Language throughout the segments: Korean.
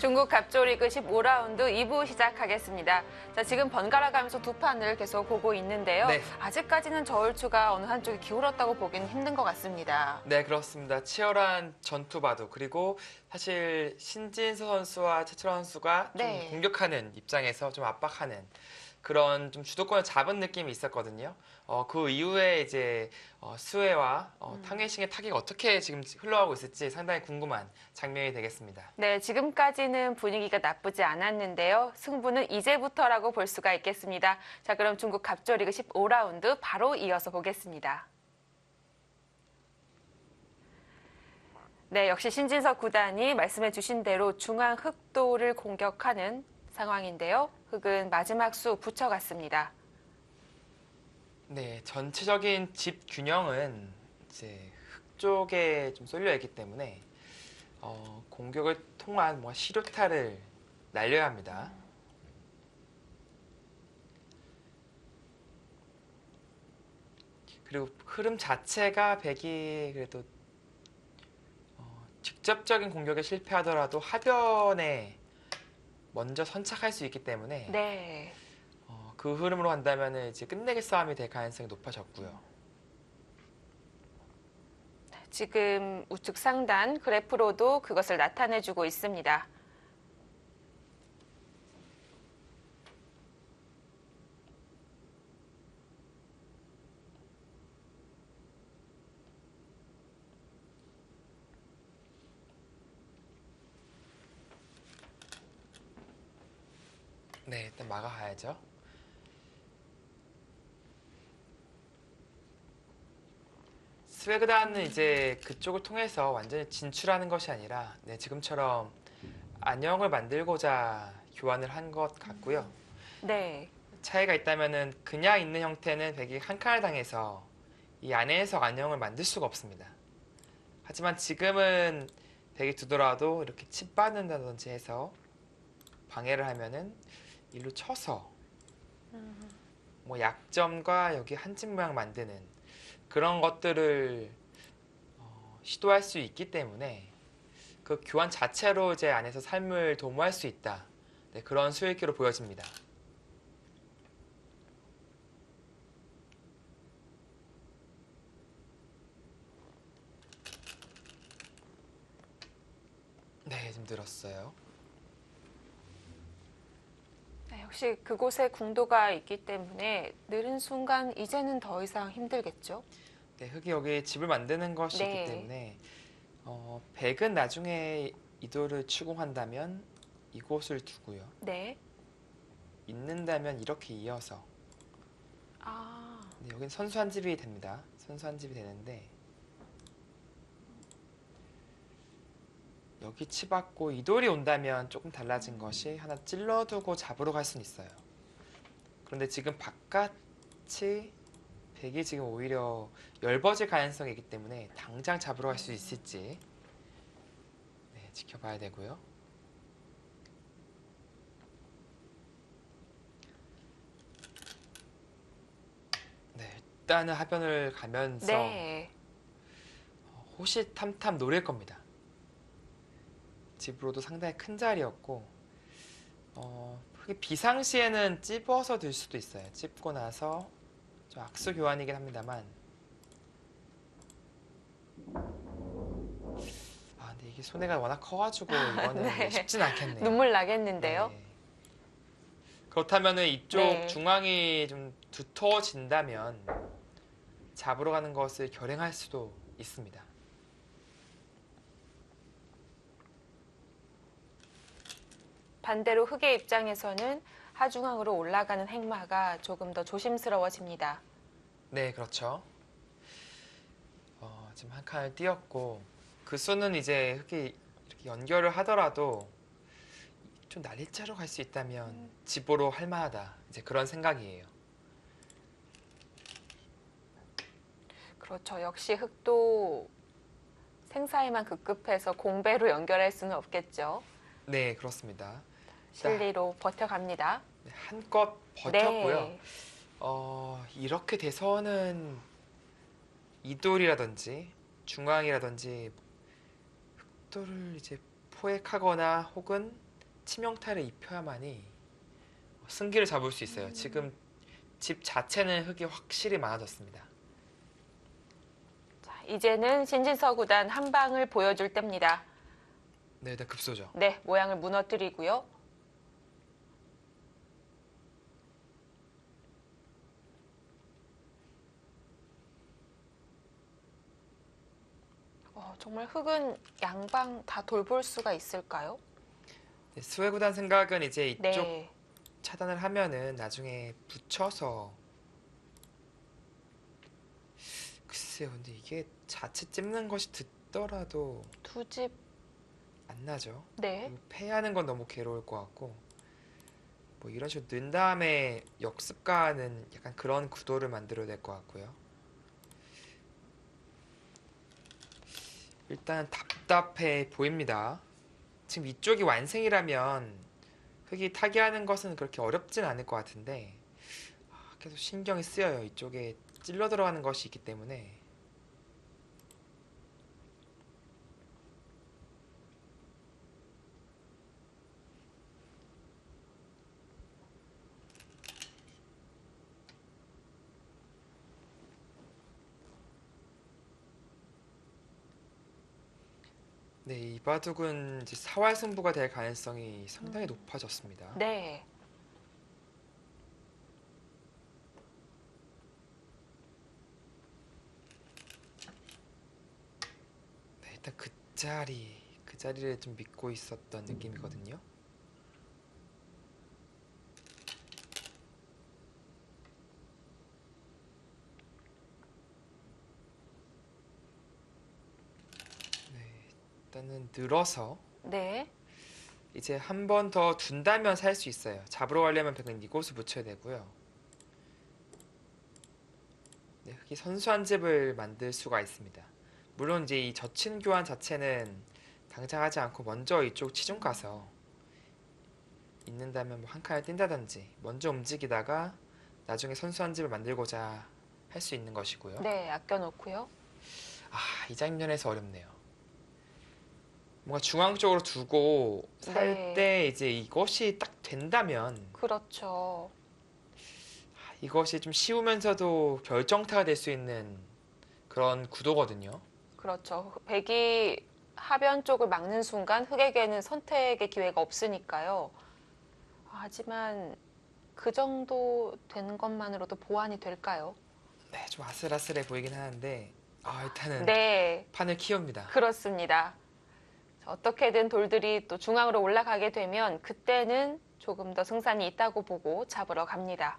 중국 갑조리그 15라운드 2부 시작하겠습니다. 자, 지금 번갈아 가면서 두 판을 계속 보고 있는데요. 네. 아직까지는 저울추가 어느 한쪽이 기울었다고 보기는 힘든 것 같습니다. 네, 그렇습니다. 치열한 전투 바둑, 그리고 사실 신진서 선수와 최철원 선수가 좀 네. 공격하는 입장에서 좀 압박하는 그런 좀 주도권을 잡은 느낌이 있었거든요. 그 이후에 이제 수혜와 탕웨이싱의 타기가 어떻게 지금 흘러가고 있을지 상당히 궁금한 장면이 되겠습니다. 네, 지금까지는 분위기가 나쁘지 않았는데요. 승부는 이제부터라고 볼 수가 있겠습니다. 자, 그럼 중국 갑조리그 15라운드 바로 이어서 보겠습니다. 네, 역시 신진서 구단이 말씀해 주신 대로 중앙 흑도를 공격하는 상황인데요. 흑은 마지막 수 붙여갔습니다. 네, 전체적인 집 균형은 이제 흑 쪽에 좀 쏠려 있기 때문에 공격을 통한 시료타를 날려야 합니다. 그리고 흐름 자체가 백이 그래도 직접적인 공격에 실패하더라도 하변에 먼저 선착할 수 있기 때문에 네. 그 흐름으로 간다면 이제 끝내기 싸움이 될 가능성이 높아졌고요. 지금 우측 상단 그래프로도 그것을 나타내주고 있습니다. 네, 일단 막아가야죠. 스웨그단은 이제 그쪽을 통해서 완전히 진출하는 것이 아니라 지금처럼 안형을 만들고자 교환을 한 것 같고요. 네. 차이가 있다면은 그냥 있는 형태는 백이 한 칸을 당해서 이 안에서 안형을 만들 수가 없습니다. 하지만 지금은 백이 두더라도 이렇게 칩 받는다든지 해서 방해를 하면은 일로 쳐서 약점과 여기 한집 모양 만드는 그런 것들을 시도할 수 있기 때문에 그 교환 자체로 이제 안에서 삶을 도모할 수 있다. 네, 그런 수익기로 보여집니다. 네, 좀 늘었어요. 네, 역시 그곳에 궁도가 있기 때문에 느린 순간 이제는 더 이상 힘들겠죠? 네, 흙이 여기 집을 만드는 것이 네. 있기 때문에 백은 나중에 이도를 추궁한다면 이곳을 두고요. 네. 있는다면 이렇게 이어서 네, 여긴 선수 한 집이 됩니다. 선수 한 집이 되는데 여기 치받고 이돌이 온다면 조금 달라진 것이 하나 찔러두고 잡으러 갈 수는 있어요. 그런데 지금 바깥이 백이 지금 오히려 엷어질 가능성이 있기 때문에 당장 잡으러 갈 수 있을지 지켜봐야 되고요. 네, 일단은 하변을 가면서 네. 호시탐탐 노릴 겁니다. 집으로도 상당히 큰 자리였고 비상시에는 찝어서 들 수도 있어요. 찝고 나서 좀 악수 교환이긴 합니다만 근데 이게 손해가 워낙 커가지고 이거는 네. 쉽진 않겠네요. 눈물 나겠는데요? 네. 그렇다면 이쪽 네. 중앙이 좀 두터워진다면 잡으러 가는 것을 결행할 수도 있습니다. 반대로 흑의 입장에서는 하중앙으로 올라가는 행마가 조금 더 조심스러워집니다. 네, 그렇죠. 지금 한 칸을 띄었고 그 수는 이제 흑이 이렇게 연결을 하더라도 좀 날일자로 갈 수 있다면 집으로 할 만하다. 이제 그런 생각이에요. 그렇죠. 역시 흑도 생사에만 급급해서 공배로 연결할 수는 없겠죠. 네, 그렇습니다. 실리로 버텨갑니다. 네, 한껏 버텼고요. 네. 이렇게 돼서는 이돌이라든지 중앙이라든지 흑돌을 이제 포획하거나 혹은 치명타를 입혀야만이 승기를 잡을 수 있어요. 지금 집 자체는 흙이 확실히 많아졌습니다. 자, 이제는 신진서 구단 한 방을 보여줄 때입니다. 네, 일단 급소죠. 네, 모양을 무너뜨리고요. 정말 흙은 양방 다 돌볼 수가 있을까요? 네, 수혜 구단 생각은 이제 이쪽 네, 차단을 하면은 나중에 붙여서 글쎄요. 근데 이게 자칫 찝는 것이 듣더라도 두 집, 안 나죠. 네, 패하는 건 너무 괴로울 것 같고 뭐 이런 식으로 넣은 다음에 역습가는 약간 그런 구도를 만들어야 될 것 같고요. 일단 답답해 보입니다. 지금 이쪽이 완승이라면 흙이 타기하는 것은 그렇게 어렵진 않을 것 같은데 계속 신경이 쓰여요. 이쪽에 찔러 들어가는 것이 있기 때문에. 네, 이 바둑은 이제 사활 승부가 될 가능성이 상당히 높아졌습니다. 네. 네, 일단 그 자리를 좀 믿고 있었던 느낌이거든요. 네, 일단은 늘어서 네. 이제 한 번 더 둔다면 살 수 있어요. 잡으러 가려면 백은 이곳을 붙여야 되고요. 네, 흙이 선수한 집을 만들 수가 있습니다. 물론 이제 이 젖힌 교환 자체는 당장 하지 않고 먼저 이쪽 치중 가서 있는다면 뭐 한 칸을 뛴다든지 먼저 움직이다가 나중에 선수한 집을 만들고자 할 수 있는 것이고요. 네, 아껴놓고요. 이 장면에서 어렵네요. 뭔가 중앙 쪽으로 두고 살 네. 때 이제 이것이 딱 된다면 그렇죠. 이것이 좀 쉬우면서도 결정타가 될 수 있는 그런 구도거든요. 그렇죠. 백이 하변 쪽을 막는 순간 흑에게는 선택의 기회가 없으니까요. 하지만 그 정도 되는 것만으로도 보완이 될까요? 네, 좀 아슬아슬해 보이긴 하는데 일단은 네, 판을 키웁니다. 그렇습니다. 자, 어떻게든 돌들이 또 중앙으로 올라가게 되면 그때는 조금 더 승산이 있다고 보고 잡으러 갑니다.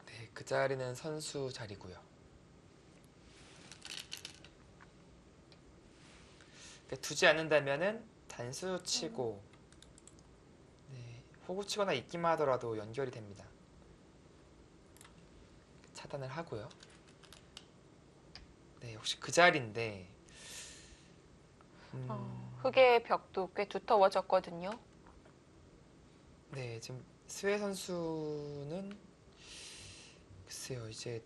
네, 그 자리는 선수 자리고요. 두지 않는다면은 단수 치고 네, 호구 치거나 있기만 하더라도 연결이 됩니다. 차단을 하고요. 네, 역시 그 자리인데 흑의 벽도 꽤 두터워졌거든요. 네, 지금 스웨 선수는 글쎄요, 이제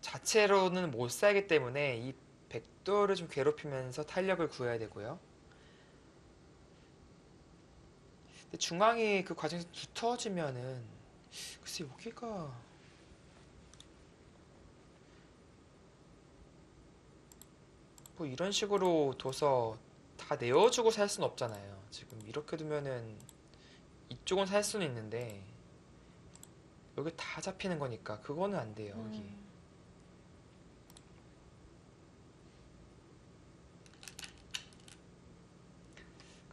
자체로는 못 살기 때문에 이 백도를 좀 괴롭히면서 탄력을 구해야 되고요. 근데 중앙이 그 과정에서 두터워지면은 글쎄 여기가 뭐 이런 식으로 둬서 다 내어주고 살 수는 없잖아요. 지금 이렇게 두면은 이쪽은 살 수는 있는데 여기 다 잡히는 거니까 그거는 안 돼요. 여기.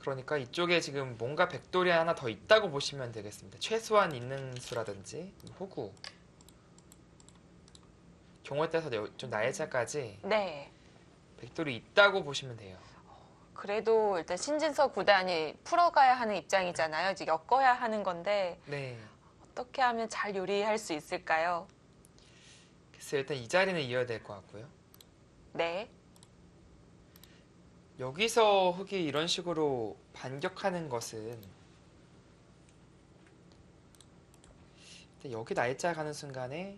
그러니까 이쪽에 지금 뭔가 백돌이 하나 더 있다고 보시면 되겠습니다. 최소한 있는 수라든지 호구 경우에 따라서 좀 날짜까지 네. 백돌이 있다고 보시면 돼요. 그래도 일단 신진서 구단이 풀어가야 하는 입장이잖아요. 이제 엮어야 하는 건데 네. 어떻게 하면 잘 요리할 수 있을까요? 글쎄요, 일단 이 자리는 이어야 될 것 같고요. 네. 여기서 흑이 이런 식으로 반격하는 것은 일단 여기 날짜 가는 순간에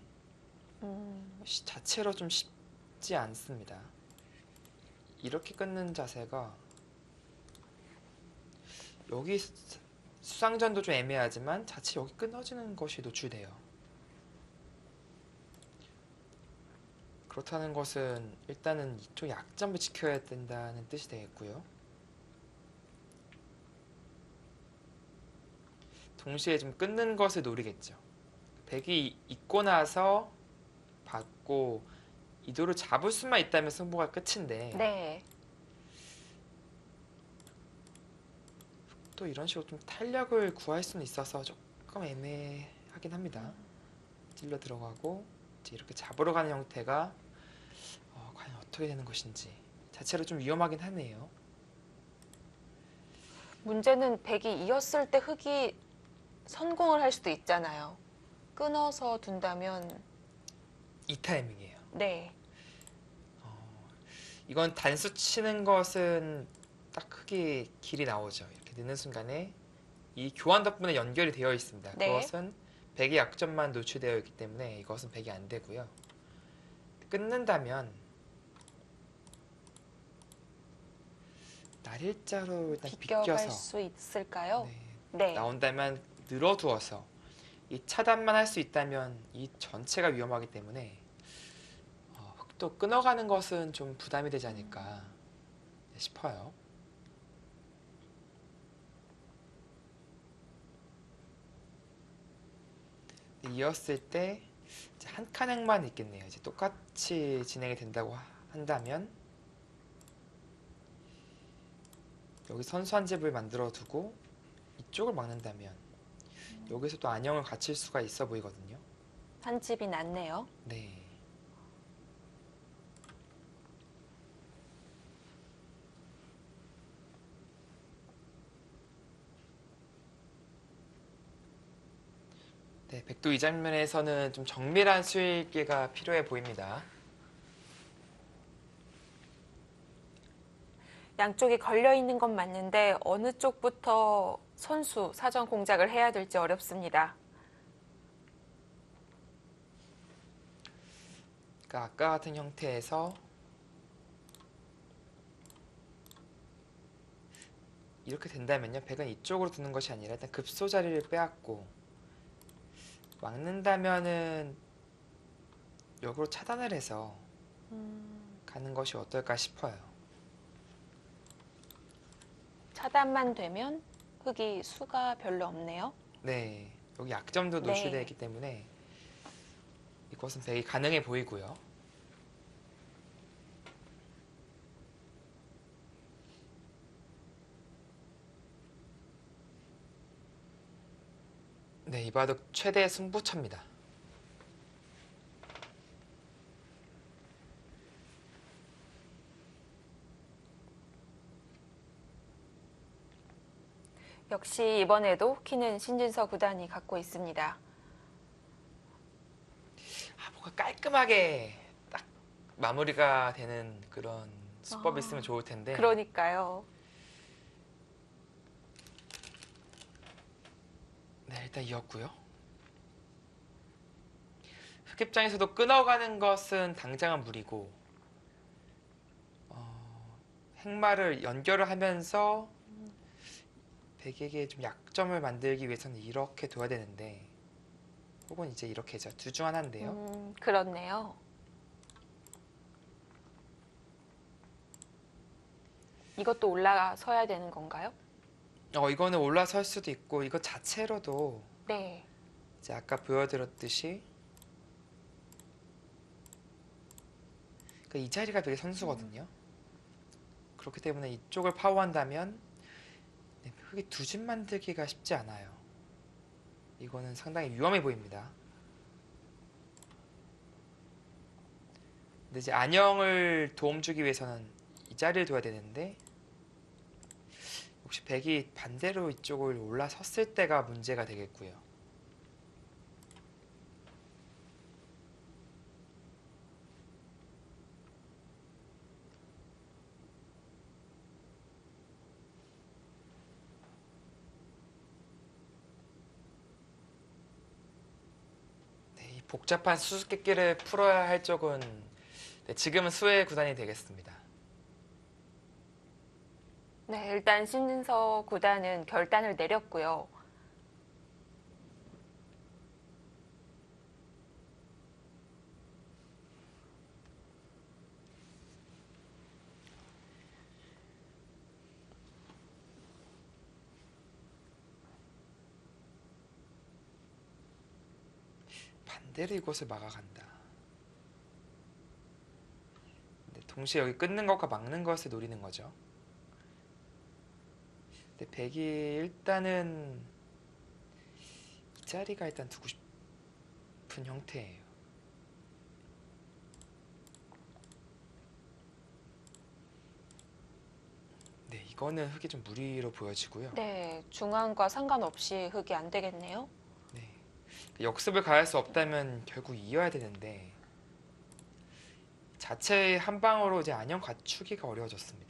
자체로 좀 쉽지 않습니다. 이렇게 끊는 자세가 여기 수상전도 좀 애매하지만 자칫 여기 끊어지는 것이 노출돼요. 그렇다는 것은 일단은 이쪽 약점을 지켜야 된다는 뜻이 되겠고요. 동시에 좀 끊는 것을 노리겠죠. 백이 있고 나서 받고 이도를 잡을 수만 있다면 승부가 끝인데 네. 또 이런 식으로 좀 탄력을 구할 수는 있어서 조금 애매하긴 합니다. 찔러 들어가고 이제 이렇게 잡으러 가는 형태가 과연 어떻게 되는 것인지 자체로 좀 위험하긴 하네요. 문제는 백이 이었을 때 흑이 선공을 할 수도 있잖아요. 끊어서 둔다면 이 타이밍이에요. 네. 이건 단수 치는 것은 딱 크게 길이 나오죠. 이렇게 넣는 순간에 이 교환 덕분에 연결이 되어 있습니다. 네. 그것은 백의 약점만 노출되어 있기 때문에 이것은 백이 안 되고요. 끊는다면 날일자로 일단 비껴갈 비껴서 수 있을까요? 네, 네. 나온다면 늘어두어서 이 차단만 할 수 있다면 이 전체가 위험하기 때문에 흑도 끊어가는 것은 좀 부담이 되지 않을까 싶어요. 이었을 때 이제 한 칸행만 있겠네요. 이제 똑같이 진행이 된다고 한다면 여기 선수한 집을 만들어 두고 이쪽을 막는다면 여기서도 안형을 갖출 수가 있어 보이거든요. 한 집이 낫네요. 네. 네, 백도 이 장면에서는 좀 정밀한 수익기가 필요해 보입니다. 양쪽이 걸려 있는 건 맞는데 어느 쪽부터 선수 사전 공작을 해야 될지 어렵습니다. 그러니까 아까 같은 형태에서 이렇게 된다면요. 백은 이쪽으로 두는 것이 아니라 일단 급소 자리를 빼앗고 막는다면은 역으로 차단을 해서 가는 것이 어떨까 싶어요. 차단만 되면 흑이 수가 별로 없네요. 네, 여기 약점도 네. 노출되어 있기 때문에 이것은 되게 가능해 보이고요. 네, 이 바둑 최대 승부처입니다. 역시 이번에도 키는 신진서 구단이 갖고 있습니다. 뭔가 깔끔하게 딱 마무리가 되는 그런 수법이 있으면 좋을 텐데. 그러니까요. 네, 일단 이었고요. 흑 입장에서도 끊어가는 것은 당장은 무리고 행마를 연결을 하면서 백에게 좀 약점을 만들기 위해서는 이렇게 둬야 되는데 혹은 이제 이렇게죠. 둘 중 하나인데요. 그렇네요. 이것도 올라서야 되는 건가요? 이거는 올라설 수도 있고 이거 자체로도 네. 이제 아까 보여드렸듯이 그러니까 이 자리가 되게 선수거든요. 그렇기 때문에 이쪽을 파워한다면 흑이 두 집 만들기가 쉽지 않아요. 이거는 상당히 위험해 보입니다. 근데 이제 안형을 도움 주기 위해서는 이 자리를 둬야 되는데 혹시 백이 반대로 이쪽을 올라섰을 때가 문제가 되겠고요. 네, 이 복잡한 수수께끼를 풀어야 할 쪽은 지금은 수의 구단이 되겠습니다. 네, 일단 신진서 구단은 결단을 내렸고요. 반대로 이곳을 막아간다. 근데 동시에 여기 끊는 것과 막는 것을 노리는 거죠. 근데 백이 일단은 이 자리가 일단 두고 싶은 형태예요. 네, 이거는 흙이 좀 무리로 보여지고요. 네, 중앙과 상관없이 흙이 안 되겠네요. 네, 역습을 가할 수 없다면 결국 이어야 되는데 자체의 한 방으로 이제 안형 갖추기가 어려워졌습니다.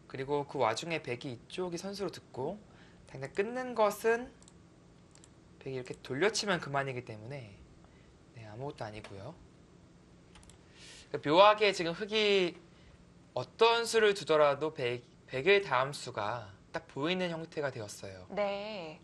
그리고 그 와중에 백이 이쪽이 선수로 듣고 당장 끊는 것은 백이 이렇게 돌려치면 그만이기 때문에 네, 아무것도 아니고요. 그러니까 묘하게 지금 흙이 어떤 수를 두더라도 백의 다음 수가 딱 보이는 형태가 되었어요. 네.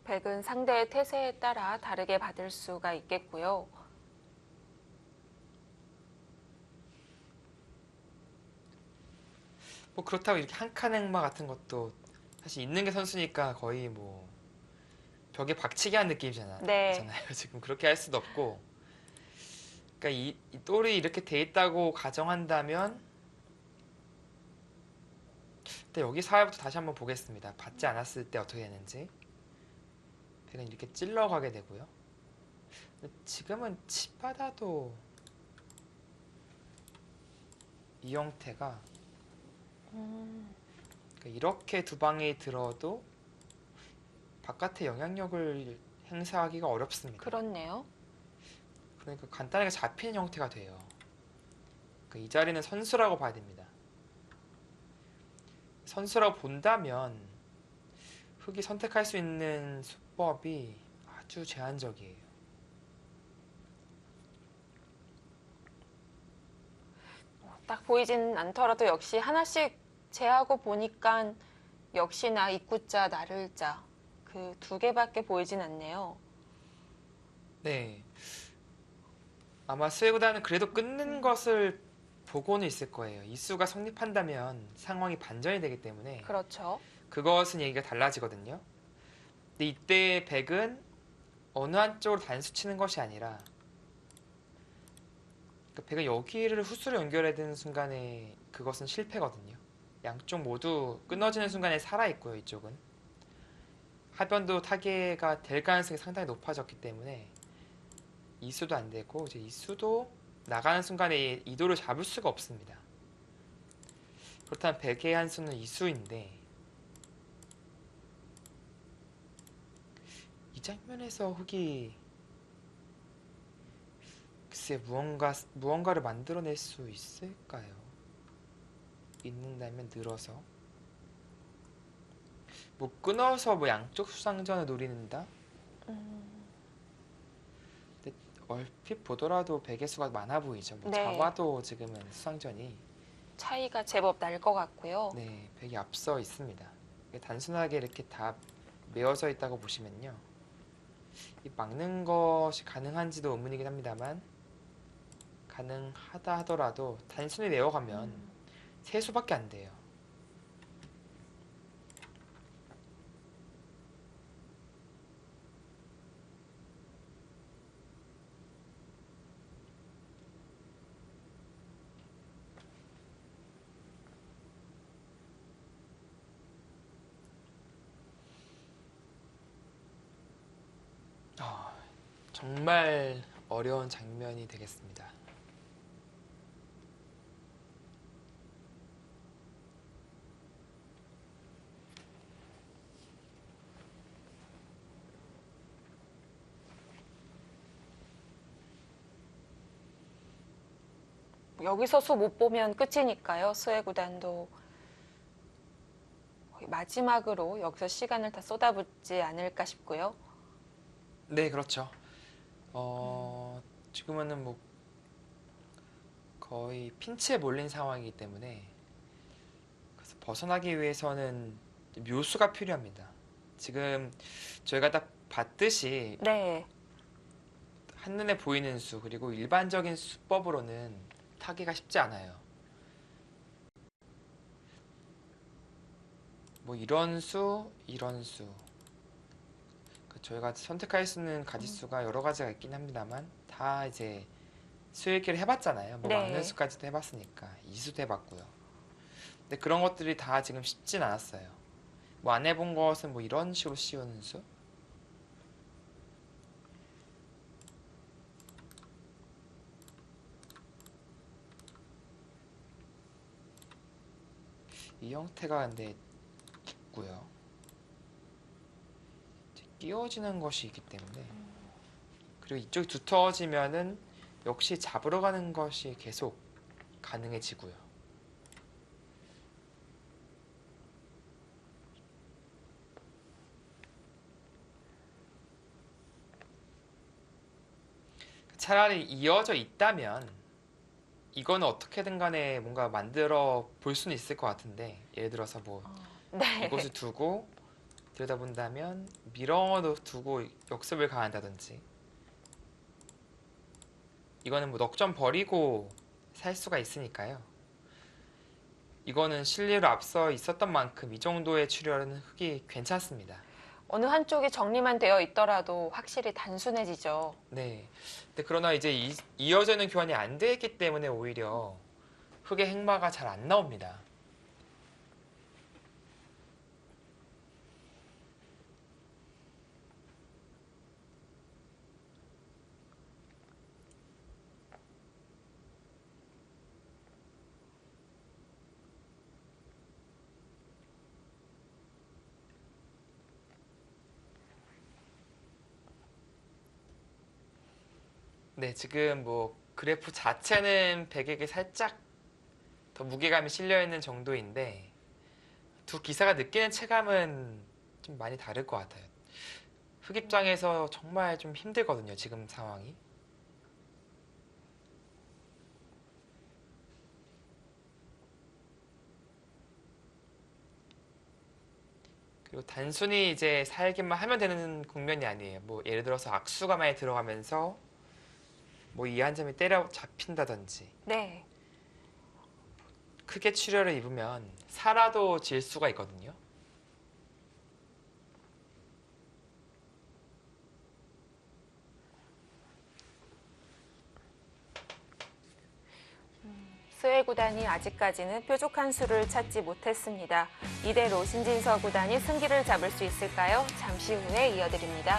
백은 상대의 태세에 따라 다르게 받을 수가 있겠고요. 뭐 그렇다고 이렇게 한 칸 행마 같은 것도 사실 있는 게 선수니까 거의 뭐 벽에 박치기 한 느낌이잖아요. 네. 지금 그렇게 할 수도 없고. 그러니까 이 똘이 이렇게 돼 있다고 가정한다면 근데 여기 사회부터 다시 한번 보겠습니다. 받지 않았을 때 어떻게 되는지. 백은 이렇게 찔러 가게 되고요. 근데 지금은 치받아도 이 형태가 그러니까 이렇게 두 방이 들어도 바깥의 영향력을 행사하기가 어렵습니다. 그렇네요. 그러니까 간단하게 잡히는 형태가 돼요. 그러니까 이 자리는 선수라고 봐야 됩니다. 선수라고 본다면 흙이 선택할 수 있는 수법이 아주 제한적이에요. 딱 보이진 않더라도 역시 하나씩 재하고 보니까 역시나 입구자, 나를자 그 두 개밖에 보이진 않네요. 네. 아마 스웨구단은 그래도 끊는 것을 보고는 있을 거예요. 이 수가 성립한다면 상황이 반전이 되기 때문에 그렇죠. 그것은 얘기가 달라지거든요. 근데 이때 백은 어느 한쪽으로 단수 치는 것이 아니라 그러니까 백은 여기를 후수로 연결해야 되는 순간에 그것은 실패거든요. 양쪽 모두 끊어지는 순간에 살아있고요. 이쪽은 하변도 타개가 될 가능성이 상당히 높아졌기 때문에 이수도 안 되고 이제 이수도 나가는 순간에 이도를 잡을 수가 없습니다. 그렇다면 백의 한 수는 이수인데 이 장면에서 흙이 글쎄 무언가를 만들어낼 수 있을까요? 있는다면 늘어서 뭐 끊어서 뭐 양쪽 수상전을 노리는다? 근데 얼핏 보더라도 백의 수가 많아 보이죠. 뭐 네. 잡아도 지금은 수상전이 차이가 제법 날 것 같고요. 네, 백이 앞서 있습니다. 이게 단순하게 이렇게 다 메어져 있다고 보시면요. 이 막는 것이 가능한지도 의문이긴 합니다만 가능하다 하더라도 단순히 내어가면 세 수밖에 안 돼요. 정말 어려운 장면이 되겠습니다. 여기서 수 못 보면 끝이니까요. 수혜 구단도 거의 마지막으로 여기서 시간을 다 쏟아붓지 않을까 싶고요. 네, 그렇죠. 지금은 뭐 거의 핀치에 몰린 상황이기 때문에 그래서 벗어나기 위해서는 묘수가 필요합니다. 지금 저희가 딱 봤듯이 네. 한눈에 보이는 수 그리고 일반적인 수법으로는 타기가 쉽지 않아요. 뭐 이런 수, 이런 수. 저희가 선택할 수 있는 가짓수가 여러 가지가 있긴 합니다만 다 이제 수읽기를 해봤잖아요. 뭐 네. 막는 수까지도 해봤으니까 이수도 해봤고요. 근데 그런 것들이 다 지금 쉽진 않았어요. 뭐 안 해본 것은 뭐 이런 식으로 씌우는 수? 이 형태가 근데 있고요. 이제 끼워지는 것이 있기 때문에 그리고 이쪽이 두터워지면은 역시 잡으러 가는 것이 계속 가능해지고요. 차라리 이어져 있다면 이거는 어떻게든 간에 뭔가 만들어 볼 수는 있을 것 같은데 예를 들어서 뭐 네. 이곳을 두고 들여다본다면 미러도 두고 역습을 가한다든지 이거는 뭐 넉 점 버리고 살 수가 있으니까요. 이거는 실리로 앞서 있었던 만큼 이 정도의 출혈은 흙이 괜찮습니다. 어느 한쪽이 정리만 되어 있더라도 확실히 단순해지죠. 네. 근데 그러나 이제 이어져 있는 교환이 안 돼 있기 때문에 오히려 흙의 행마가 잘 안 나옵니다. 네, 지금 뭐 그래프 자체는 백에게 살짝 더 무게감이 실려 있는 정도인데 두 기사가 느끼는 체감은 좀 많이 다를 것 같아요. 흙 입장에서 정말 좀 힘들거든요, 지금 상황이. 그리고 단순히 이제 살기만 하면 되는 국면이 아니에요. 뭐 예를 들어서 악수가 많이 들어가면서 뭐 이 한 점이 때려 잡힌다든지 네. 크게 출혈을 입으면 살아도 질 수가 있거든요. 수혜 구단이 아직까지는 뾰족한 수를 찾지 못했습니다. 이대로 신진서 구단이 승기를 잡을 수 있을까요? 잠시 후에 이어드립니다.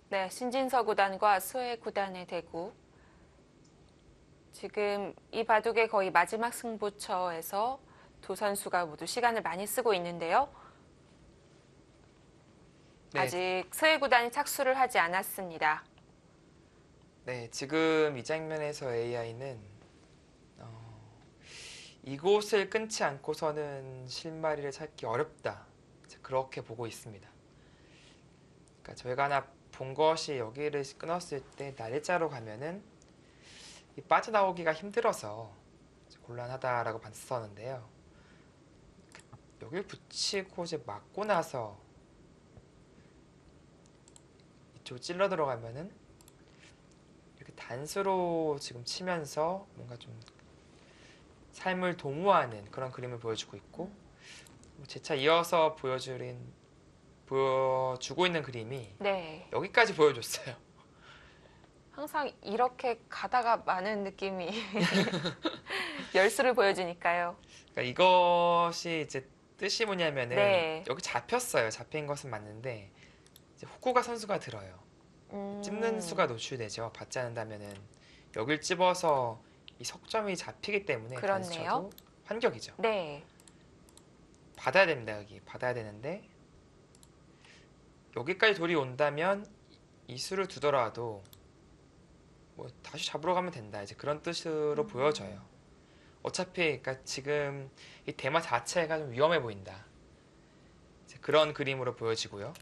네, 신진서 구단과 수혜 구단의 대구. 지금 이 바둑의 거의 마지막 승부처에서 두 선수가 모두 시간을 많이 쓰고 있는데요. 네, 아직 수혜 구단이 착수를 하지 않았습니다. 네, 지금 이 장면에서 AI는 이곳을 끊지 않고서는 실마리를 찾기 어렵다. 그렇게 보고 있습니다. 그러니까 저희가 하나 본 것이 여기를 끊었을 때 날짜로 가면은 이 빠져나오기가 힘들어서 곤란하다라고 봤었는데요. 여길 붙이고 이제 막고 나서 이쪽 찔러 들어가면은 이렇게 단수로 지금 치면서 뭔가 좀 삶을 도모하는 그런 그림을 보여주고 있고 재차 이어서 보여주고 있는 그림이 네. 여기까지 보여줬어요. 항상 이렇게 가다가 마는 느낌이 열수를 보여주니까요. 그러니까 이것이 이제 뜻이 뭐냐면은 네. 여기 잡혔어요. 잡힌 것은 맞는데 이제 후쿠가 선수가 들어요. 찝는 수가 노출되죠. 받지 않는다면은 여길 찝어서 이 석점이 잡히기 때문에 그렇네요. 단수 쳐도 환격이죠. 네. 받아야 됩니다. 여기 받아야 되는데 여기까지 돌이 온다면 이 수를 두더라도 뭐 다시 잡으러 가면 된다. 이제 그런 뜻으로 보여져요. 어차피 그러니까 지금 이 대마 자체가 좀 위험해 보인다. 이제 그런 그림으로 보여지고요.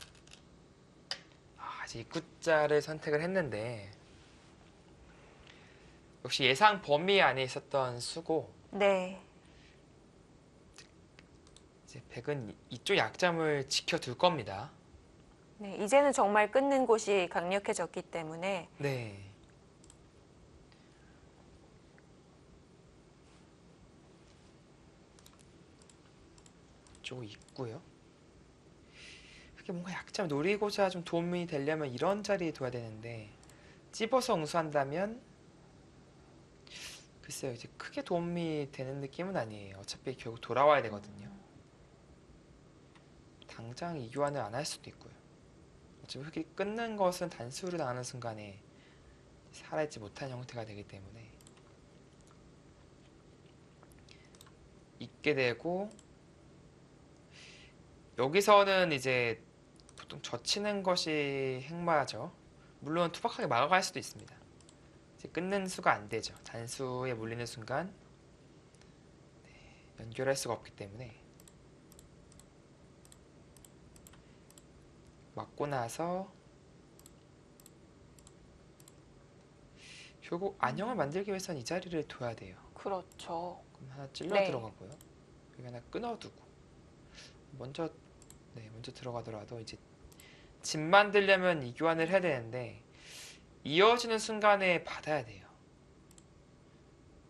이제 입구자를 선택을 했는데 역시 예상 범위 안에 있었던 수고 네. 이제 백은 이쪽 약점을 지켜둘 겁니다. 네, 이제는 정말 끊는 곳이 강력해졌기 때문에 네. 이쪽 있고요. 그게 뭔가 약점 노리고자 좀 도움이 되려면 이런 자리에 둬야 되는데 찝어서 응수한다면 글쎄요 이제 크게 도움이 되는 느낌은 아니에요. 어차피 결국 돌아와야 되거든요. 당장 이 교환을 안 할 수도 있고요. 어차피 흙이 끊는 것은 단수를 당하는 순간에 살아있지 못한 형태가 되기 때문에 있게 되고 여기서는 이제 보통 젖히는 것이 행마죠. 물론 투박하게 막아갈 수도 있습니다. 이제 끊는 수가 안 되죠. 단수에 몰리는 순간 연결할 수가 없기 때문에 막고 나서 결국 안형을 만들기 위해서는 이 자리를 둬야 돼요. 그렇죠. 그럼 하나 찔러 네. 들어가고요. 여기 하나 끊어두고 먼저 들어가더라도 이제 집 만들려면 이 교환을 해야 되는데 이어지는 순간에 받아야 돼요.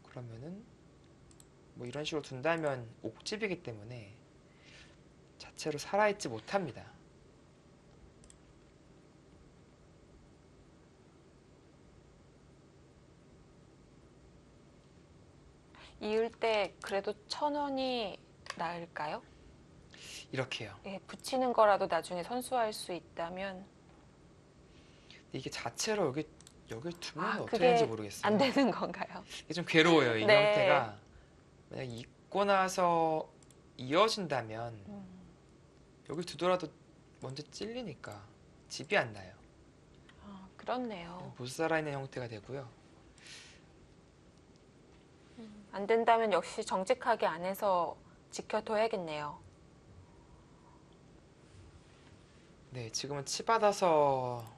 그러면은 뭐 이런 식으로 둔다면 옥집이기 때문에 자체로 살아있지 못합니다. 이을 때 그래도 1,000원이 나을까요? 이렇게요. 예, 붙이는 거라도 나중에 선수할 수 있다면 근데 이게 자체로 여기 두면 어떻게 그게 되는지 모르겠어요. 안 되는 건가요? 이게 좀 괴로워요. 이 네. 형태가 만약 익고 나서 이어진다면 여기 두더라도 먼저 찔리니까 집이 안 나요. 그렇네요. 못 살아있는 형태가 되고요. 안 된다면 역시 정직하게 안에서 지켜둬야겠네요. 네, 지금은 치받아서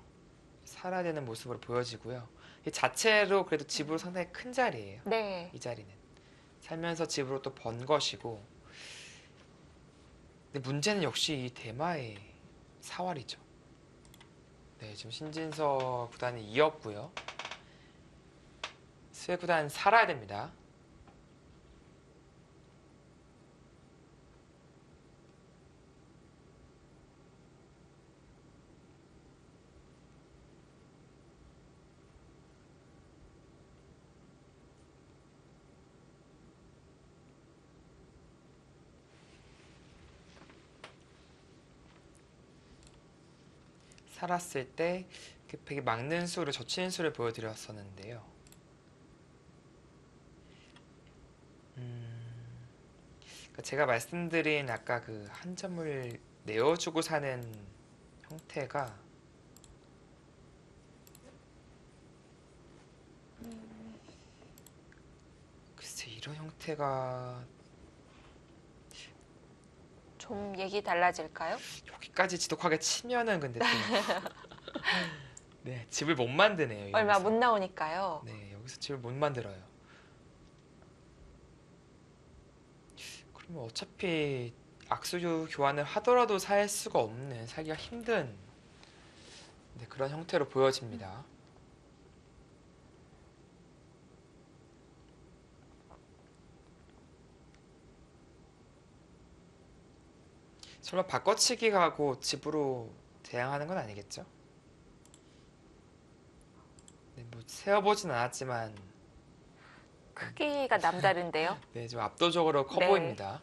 살아야 되는 모습으로 보여지고요. 이 자체로 그래도 집으로 상당히 큰 자리예요. 네. 이 자리는 살면서 집으로 또 번 것이고. 근데 문제는 역시 이 대마의 사활이죠. 네, 지금 신진서 구단이 이었고요. 스웨 구단 살아야 됩니다. 살았을 때 그 팩이 막는 수를 젖히는 수를 보여드렸었는데요. 그러니까 제가 말씀드린 아까 그 한 점을 내어주고 사는 형태가 글쎄 이런 형태가 좀 얘기 달라질까요? 여기까지 지독하게 치면은 근데 또 네, 집을 못 만드네요. 얼마 여기서. 못 나오니까요. 네, 여기서 집을 못 만들어요. 그러면 어차피 악수 교환을 하더라도 살 수가 없는, 살기가 힘든 네, 그런 형태로 보여집니다. 설마 바꿔치기 가고 집으로 대항하는 건 아니겠죠? 네, 뭐 세어보진 않았지만 크기가 남다른데요. 네, 좀 압도적으로 커 네. 보입니다.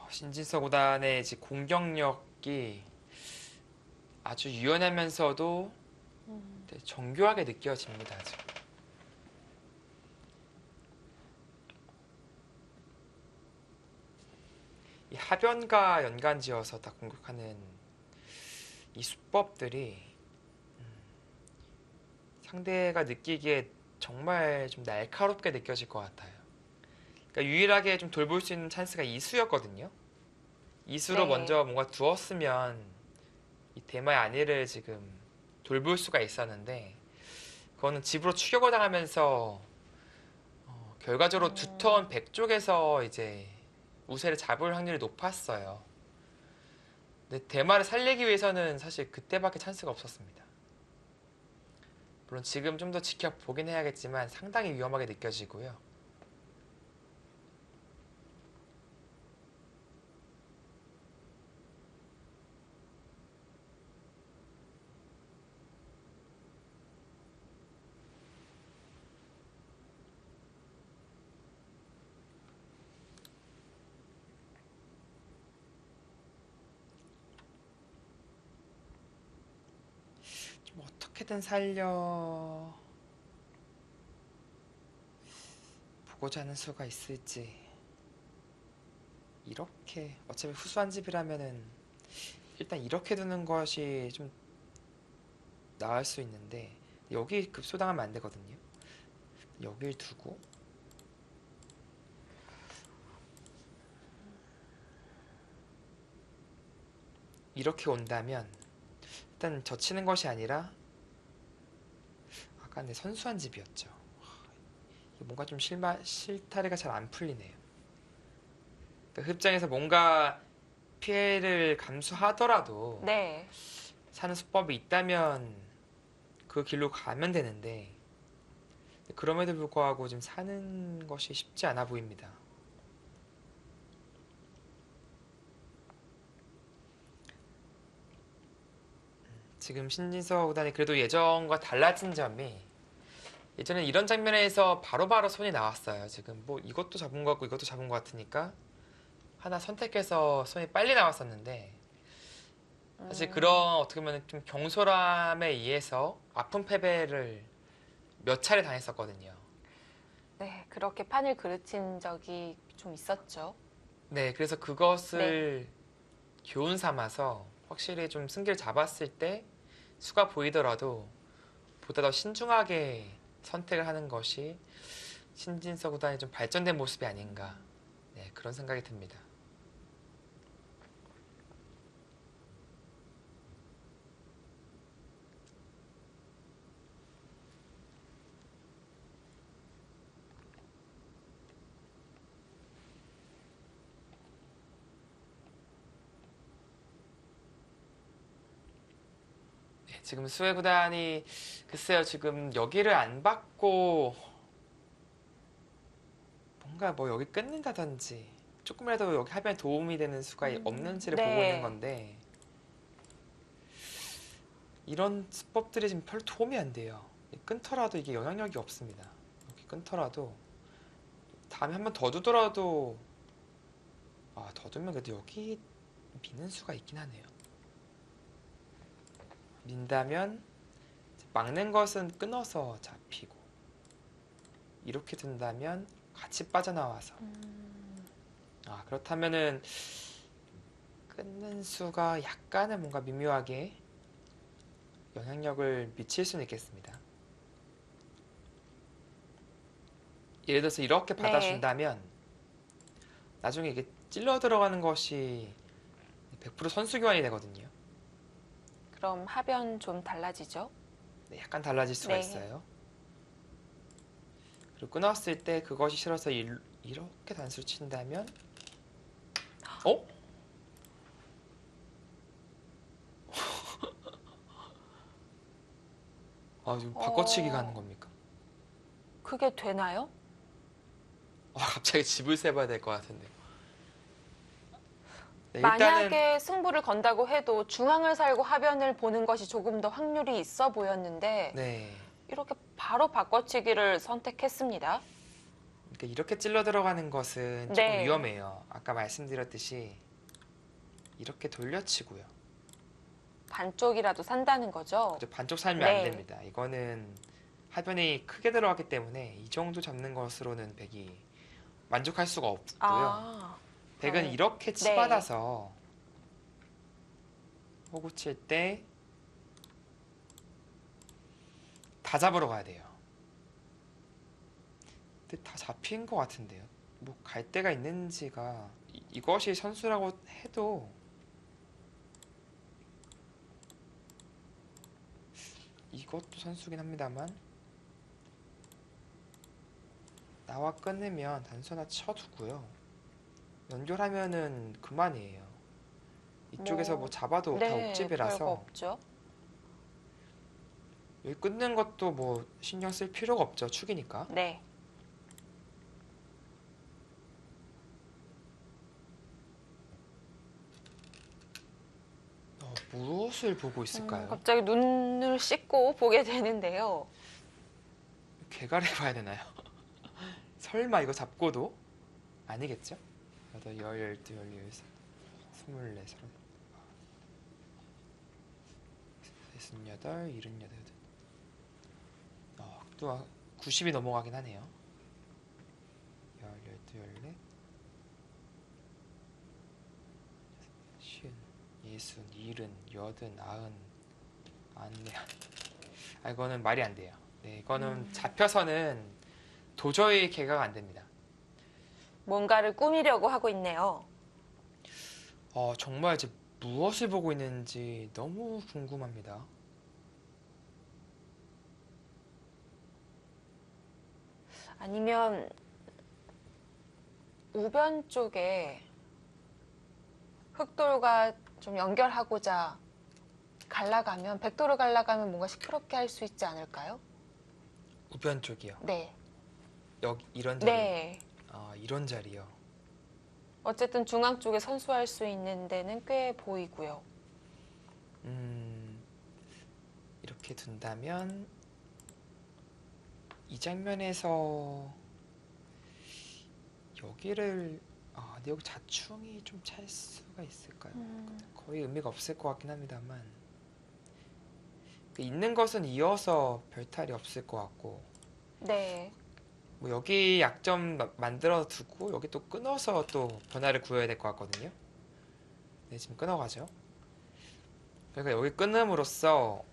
신진서 구단의 이제 공격력이 아주 유연하면서도 네, 정교하게 느껴집니다. 지금. 이 하변과 연관지어서 딱 공격하는 이 수법들이 상대가 느끼기에 정말 좀 날카롭게 느껴질 것 같아요. 그러니까 유일하게 좀 돌볼 수 있는 찬스가 이수였거든요. 이수로 네. 먼저 뭔가 두었으면 이 대마의 안위를 지금 돌볼 수가 있었는데 그거는 집으로 추격을 당하면서 결과적으로 두터운 백 쪽에서 이제 우세를 잡을 확률이 높았어요. 근데 대마를 살리기 위해서는 사실 그때밖에 찬스가 없었습니다. 물론 지금 좀 더 지켜보긴 해야겠지만 상당히 위험하게 느껴지고요. 좀 어떻게든 살려 보고자 하는 수가 있을지. 이렇게 어차피 후수한 집이라면은 일단 이렇게 두는 것이 좀 나을 수 있는데 여기 급소당하면 안 되거든요. 여길 두고 이렇게 온다면 일단 젖히는 것이 아니라 아까 내 선수한 집이었죠. 이게 뭔가 좀 실타래가 잘 안 풀리네요. 그러니까 흡장에서 뭔가 피해를 감수하더라도 네. 사는 수법이 있다면 그 길로 가면 되는데 그럼에도 불구하고 지금 사는 것이 쉽지 않아 보입니다. 지금 신진서 구단이 그래도 예전과 달라진 점이 예전에 이런 장면에서 바로바로 손이 나왔어요. 지금 뭐 이것도 잡은 것 같고 이것도 잡은 것 같으니까 하나 선택해서 손이 빨리 나왔었는데 사실 그런 어떻게 보면 좀 경솔함에 의해서 아픈 패배를 몇 차례 당했었거든요. 네, 그렇게 판을 그르친 적이 좀 있었죠. 네, 그래서 그것을 교훈 삼아서 확실히 좀 승기를 잡았을 때 수가 보이더라도 보다 더 신중하게 선택을 하는 것이 신진서 구단이 좀 발전된 모습이 아닌가 네, 그런 생각이 듭니다. 네, 지금 수혜 구단이 글쎄요 지금 여기를 안 받고 뭔가 뭐 여기 끊는다든지 조금이라도 여기 하변에 도움이 되는 수가 없는지를 보고 있는 네. 건데 이런 수법들이 지금 별로 도움이 안 돼요. 끊더라도 이게 영향력이 없습니다. 이렇게 끊더라도 다음에 한 번 더 두더라도 더 두면 그래도 여기 미는 수가 있긴 하네요. 민다면 막는 것은 끊어서 잡히고 이렇게 둔다면 같이 빠져나와서 그렇다면은 끊는 수가 약간은 뭔가 미묘하게 영향력을 미칠 수는 있겠습니다. 예를 들어서 이렇게 네. 받아준다면 나중에 이게 찔러 들어가는 것이 100% 선수 교환이 되거든요. 그럼 하변 좀 달라지죠? 네, 약간 달라질 수가 네. 있어요. 그리고 끊었을 때 그것이 싫어서 이렇게 단수를 친다면 어? 지금 바꿔치기 가는 겁니까? 그게 되나요? 갑자기 집을 세봐야 될 것 같은데. 네, 만약에 승부를 건다고 해도 중앙을 살고 하변을 보는 것이 조금 더 확률이 있어 보였는데 네, 이렇게 바로 바꿔치기를 선택했습니다. 그러니까 이렇게 찔러 들어가는 것은 조금 네. 위험해요. 아까 말씀드렸듯이 이렇게 돌려치고요. 반쪽이라도 산다는 거죠? 그죠? 반쪽 살면 안 네. 됩니다. 이거는 하변이 크게 들어갔기 때문에 이 정도 잡는 것으로는 백이 만족할 수가 없고요. 아, 백은 네. 이렇게 치받아서 호구 칠 때 다 잡으러 가야 돼요. 근데 다 잡힌 것 같은데요. 뭐 갈 데가 있는지가 이것이 선수라고 해도 이것도 선수긴 합니다만 나와 끊으면 단수 하나 쳐두고요. 연결하면은 그만이에요. 이쪽에서 뭐 잡아도 다 네, 별거 옥집이라서 없죠. 여기 끊는 것도 뭐 신경 쓸 필요가 없죠. 축이니까. 네. 무엇을 보고 있을까요? 갑자기 눈을 씻고 보게 되는데요. 개가를 봐야 되나요? 설마 이거 잡고도? 아니겠죠? 8, 10, 12, 13, 24, 38, 78. 또 90이 넘어가긴 하네요. 10, 12, 14, 50, 60, 70, 80, 90. 이거는 말이 안 돼요. 네, 이거는 잡혀서는 도저히 개가가 안 됩니다. 뭔가를 꾸미려고 하고 있네요. 정말 이제 무엇을 보고 있는지 너무 궁금합니다. 아니면 우변 쪽에 흑돌과 좀 연결하고자 갈라가면, 백도를 갈라가면 뭔가 시끄럽게 할 수 있지 않을까요? 우변 쪽이요. 네. 여기 이런 자리. 네. 이런 자리요. 어쨌든 중앙 쪽에 선수할 수 있는 데는 꽤 보이고요. 이렇게 둔다면 이 장면에서 여기를 근데 여기 자충이 좀 찰 수가 있을까요? 거의 의미가 없을 것 같긴 합니다만 있는 것은 이어서 별 탈이 없을 것 같고 네. 뭐 여기 약점 만들어 두고 여기 또 끊어서 또 변화를 구해야 될 것 같거든요. 네, 지금 끊어가죠. 그러니까 여기 끊음으로써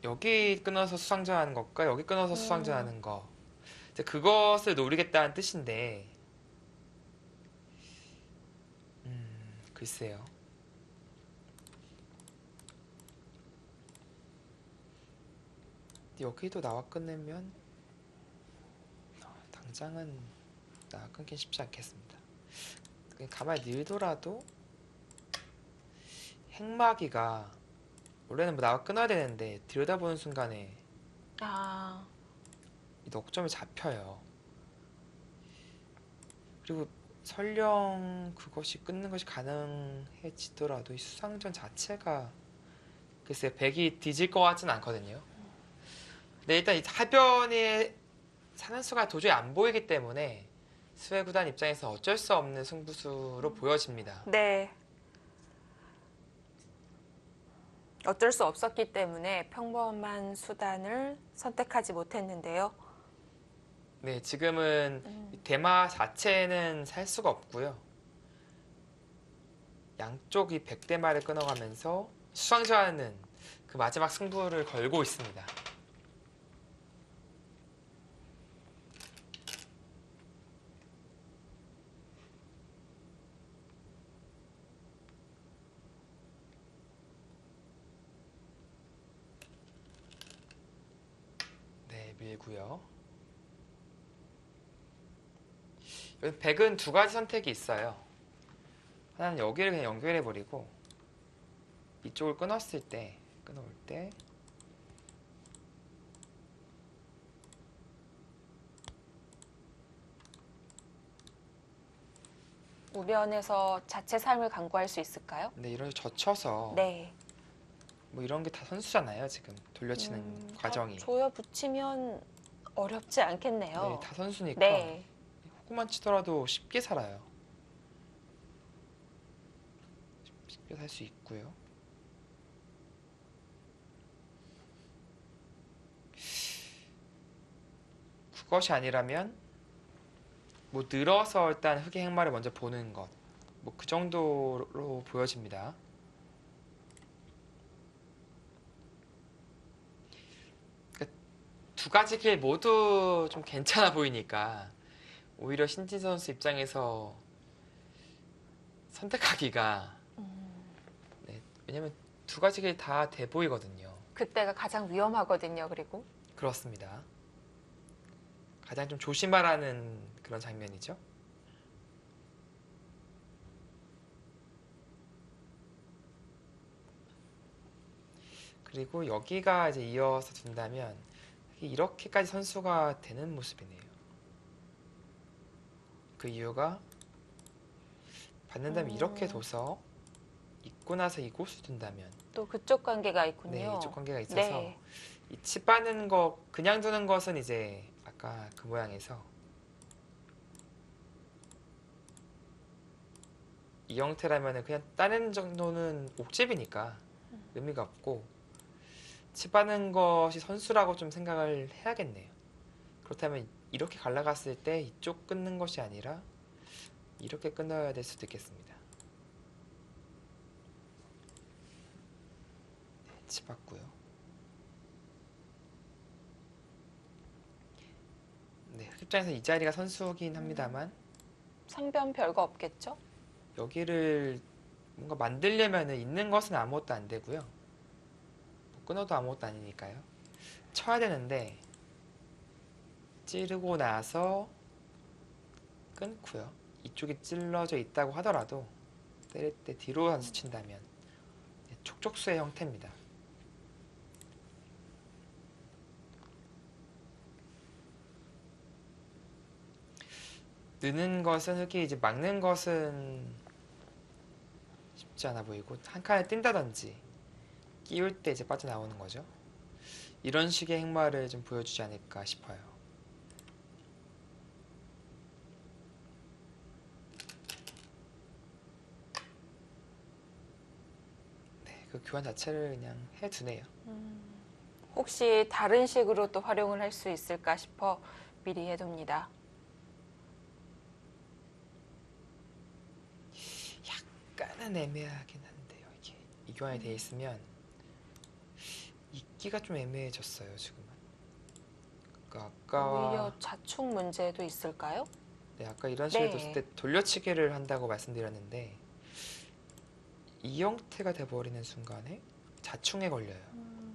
여기 끊어서 수상전하는 것과 여기 끊어서 수상전하는 거 이제 그것을 노리겠다는 뜻인데 글쎄요. 여기도 나와 끊으면 당장은 나와 끊긴 쉽지 않겠습니다. 그냥 가만히 밀더라도 행마기가 원래는 뭐 나와 끊어야 되는데 들여다보는 순간에 아, 이 녹점이 잡혀요. 그리고 설령 그것이 끊는 것이 가능해지더라도 이 수상전 자체가 글쎄 백이 뒤질 것 같진 않거든요. 근데 일단 이 하변이 사는 수가 도저히 안 보이기 때문에 수혜 구단 입장에서 어쩔 수 없는 승부수로 보여집니다. 네. 어쩔 수 없었기 때문에 평범한 수단을 선택하지 못했는데요. 네, 지금은 이 대마 자체는 살 수가 없고요. 양쪽이 100대마를 끊어가면서 수상전하는 그 마지막 승부를 걸고 있습니다. 네, 밀고요. 여기 100은 두 가지 선택이 있어요. 하나는 여기를 그냥 연결해버리고 이쪽을 끊었을 때 끊어올 때 우변에서 자체 삶을 강구할 수 있을까요? 근데 이렇게 젖혀서 네. 뭐 이런 게 다 선수잖아요. 지금 돌려치는 과정이. 조여 붙이면 어렵지 않겠네요. 네, 다 선수니까 네. 축구만 치더라도 쉽게 살아요. 쉽게 살 수 있고요. 그것이 아니라면 뭐 늘어서 일단 흑의 행마를 먼저 보는 것. 뭐 그 정도로 보여집니다. 그러니까 두 가지 길 모두 좀 괜찮아 보이니까 오히려 신진 선수 입장에서 선택하기가 네, 왜냐면 두 가지 길 다 돼 보이거든요. 그때가 가장 위험하거든요. 그리고 그렇습니다. 가장 좀 조심하라는 그런 장면이죠. 그리고 여기가 이제 이어서 둔다면 이렇게까지 선수가 되는 모습이네요. 그 이유가 받는다면 이렇게 둬서 있고 나서 이곳을 둔다면 또 그쪽 관계가 네, 있군요. 이쪽 관계가 있어서 네. 이 칩 받는 거 그냥 두는 것은 이제 아까 그 모양에서 이 형태라면 그냥 따는 정도는 옥집이니까 의미가 없고 칩 받는 것이 선수라고 좀 생각을 해야겠네요. 그렇다면 이렇게 갈라갔을 때 이쪽 끊는 것이 아니라 이렇게 끊어야 될 수도 있겠습니다. 네, 칩 받고요. 네, 흑입장에서 이 자리가 선수긴 합니다만 상변 별거 없겠죠? 여기를 뭔가 만들려면 있는 것은 아무것도 안 되고요. 뭐 끊어도 아무것도 아니니까요. 쳐야 되는데 찌르고 나서 끊고요. 이쪽이 찔러져 있다고 하더라도 때릴 때 뒤로 안 스친다면 촉촉수의 형태입니다. 느는 것은 흑이 이제 막는 것은 쉽지 않아 보이고 한 칸을 뛴다든지 끼울 때 이제 빠져나오는 거죠. 이런 식의 행마를 좀 보여주지 않을까 싶어요. 네, 그 교환 자체를 그냥 해두네요. 혹시 다른 식으로 또 활용을 할 수 있을까 싶어 미리 해둡니다. 약간은 애매하긴 한데요. 이게 이 교환이 돼 있으면 있기가 좀 애매해졌어요 지금은. 그러니까 오히려 자축 문제도 있을까요? 네, 아까 이런 식으로 뒀을 네. 때 돌려치기를 한다고 말씀드렸는데 이 형태가 돼버리는 순간에 자충에 걸려요.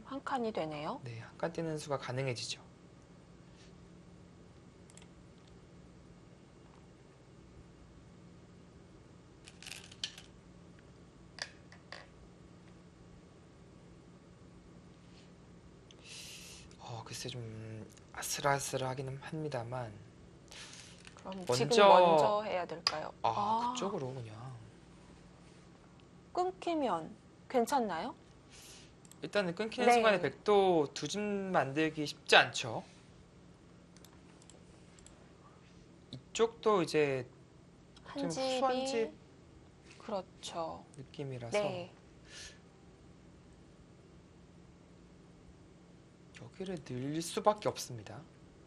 한 칸이 되네요. 네, 한 칸 뛰는 수가 가능해지죠. 글쎄 좀 아슬아슬하기는 합니다만 그럼 먼저- 지금 먼저 해야 될까요? 그쪽으로 그냥 끊기면 괜찮나요? 일단은 끊기는 네. 순간에 백도 두 집 만들기 쉽지 않죠. 이쪽도 이제 한 좀 집이 후한 집 그렇죠. 느낌이라서 네. 여기를 늘 수밖에 없습니다.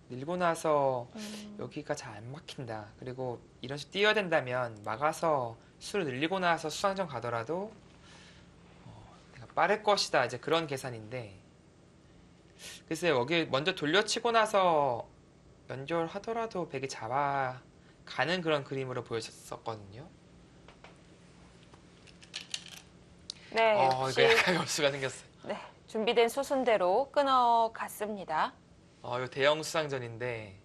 밀고 나서 음, 여기가 잘 안 막힌다. 그리고 이런 식으로 뛰어야 된다면 막아서 수를 늘리고 나서 수상전 가더라도 내가 빠를 것이다. 이제 그런 계산인데 글쎄 여기 먼저 돌려치고 나서 연결하더라도 백이 잡아가는 그런 그림으로 보여졌었거든요. 네, 이거 역시 약간 변수가 생겼어요. 네, 준비된 수순대로 끊어 갔습니다. 이거 대형 수상전인데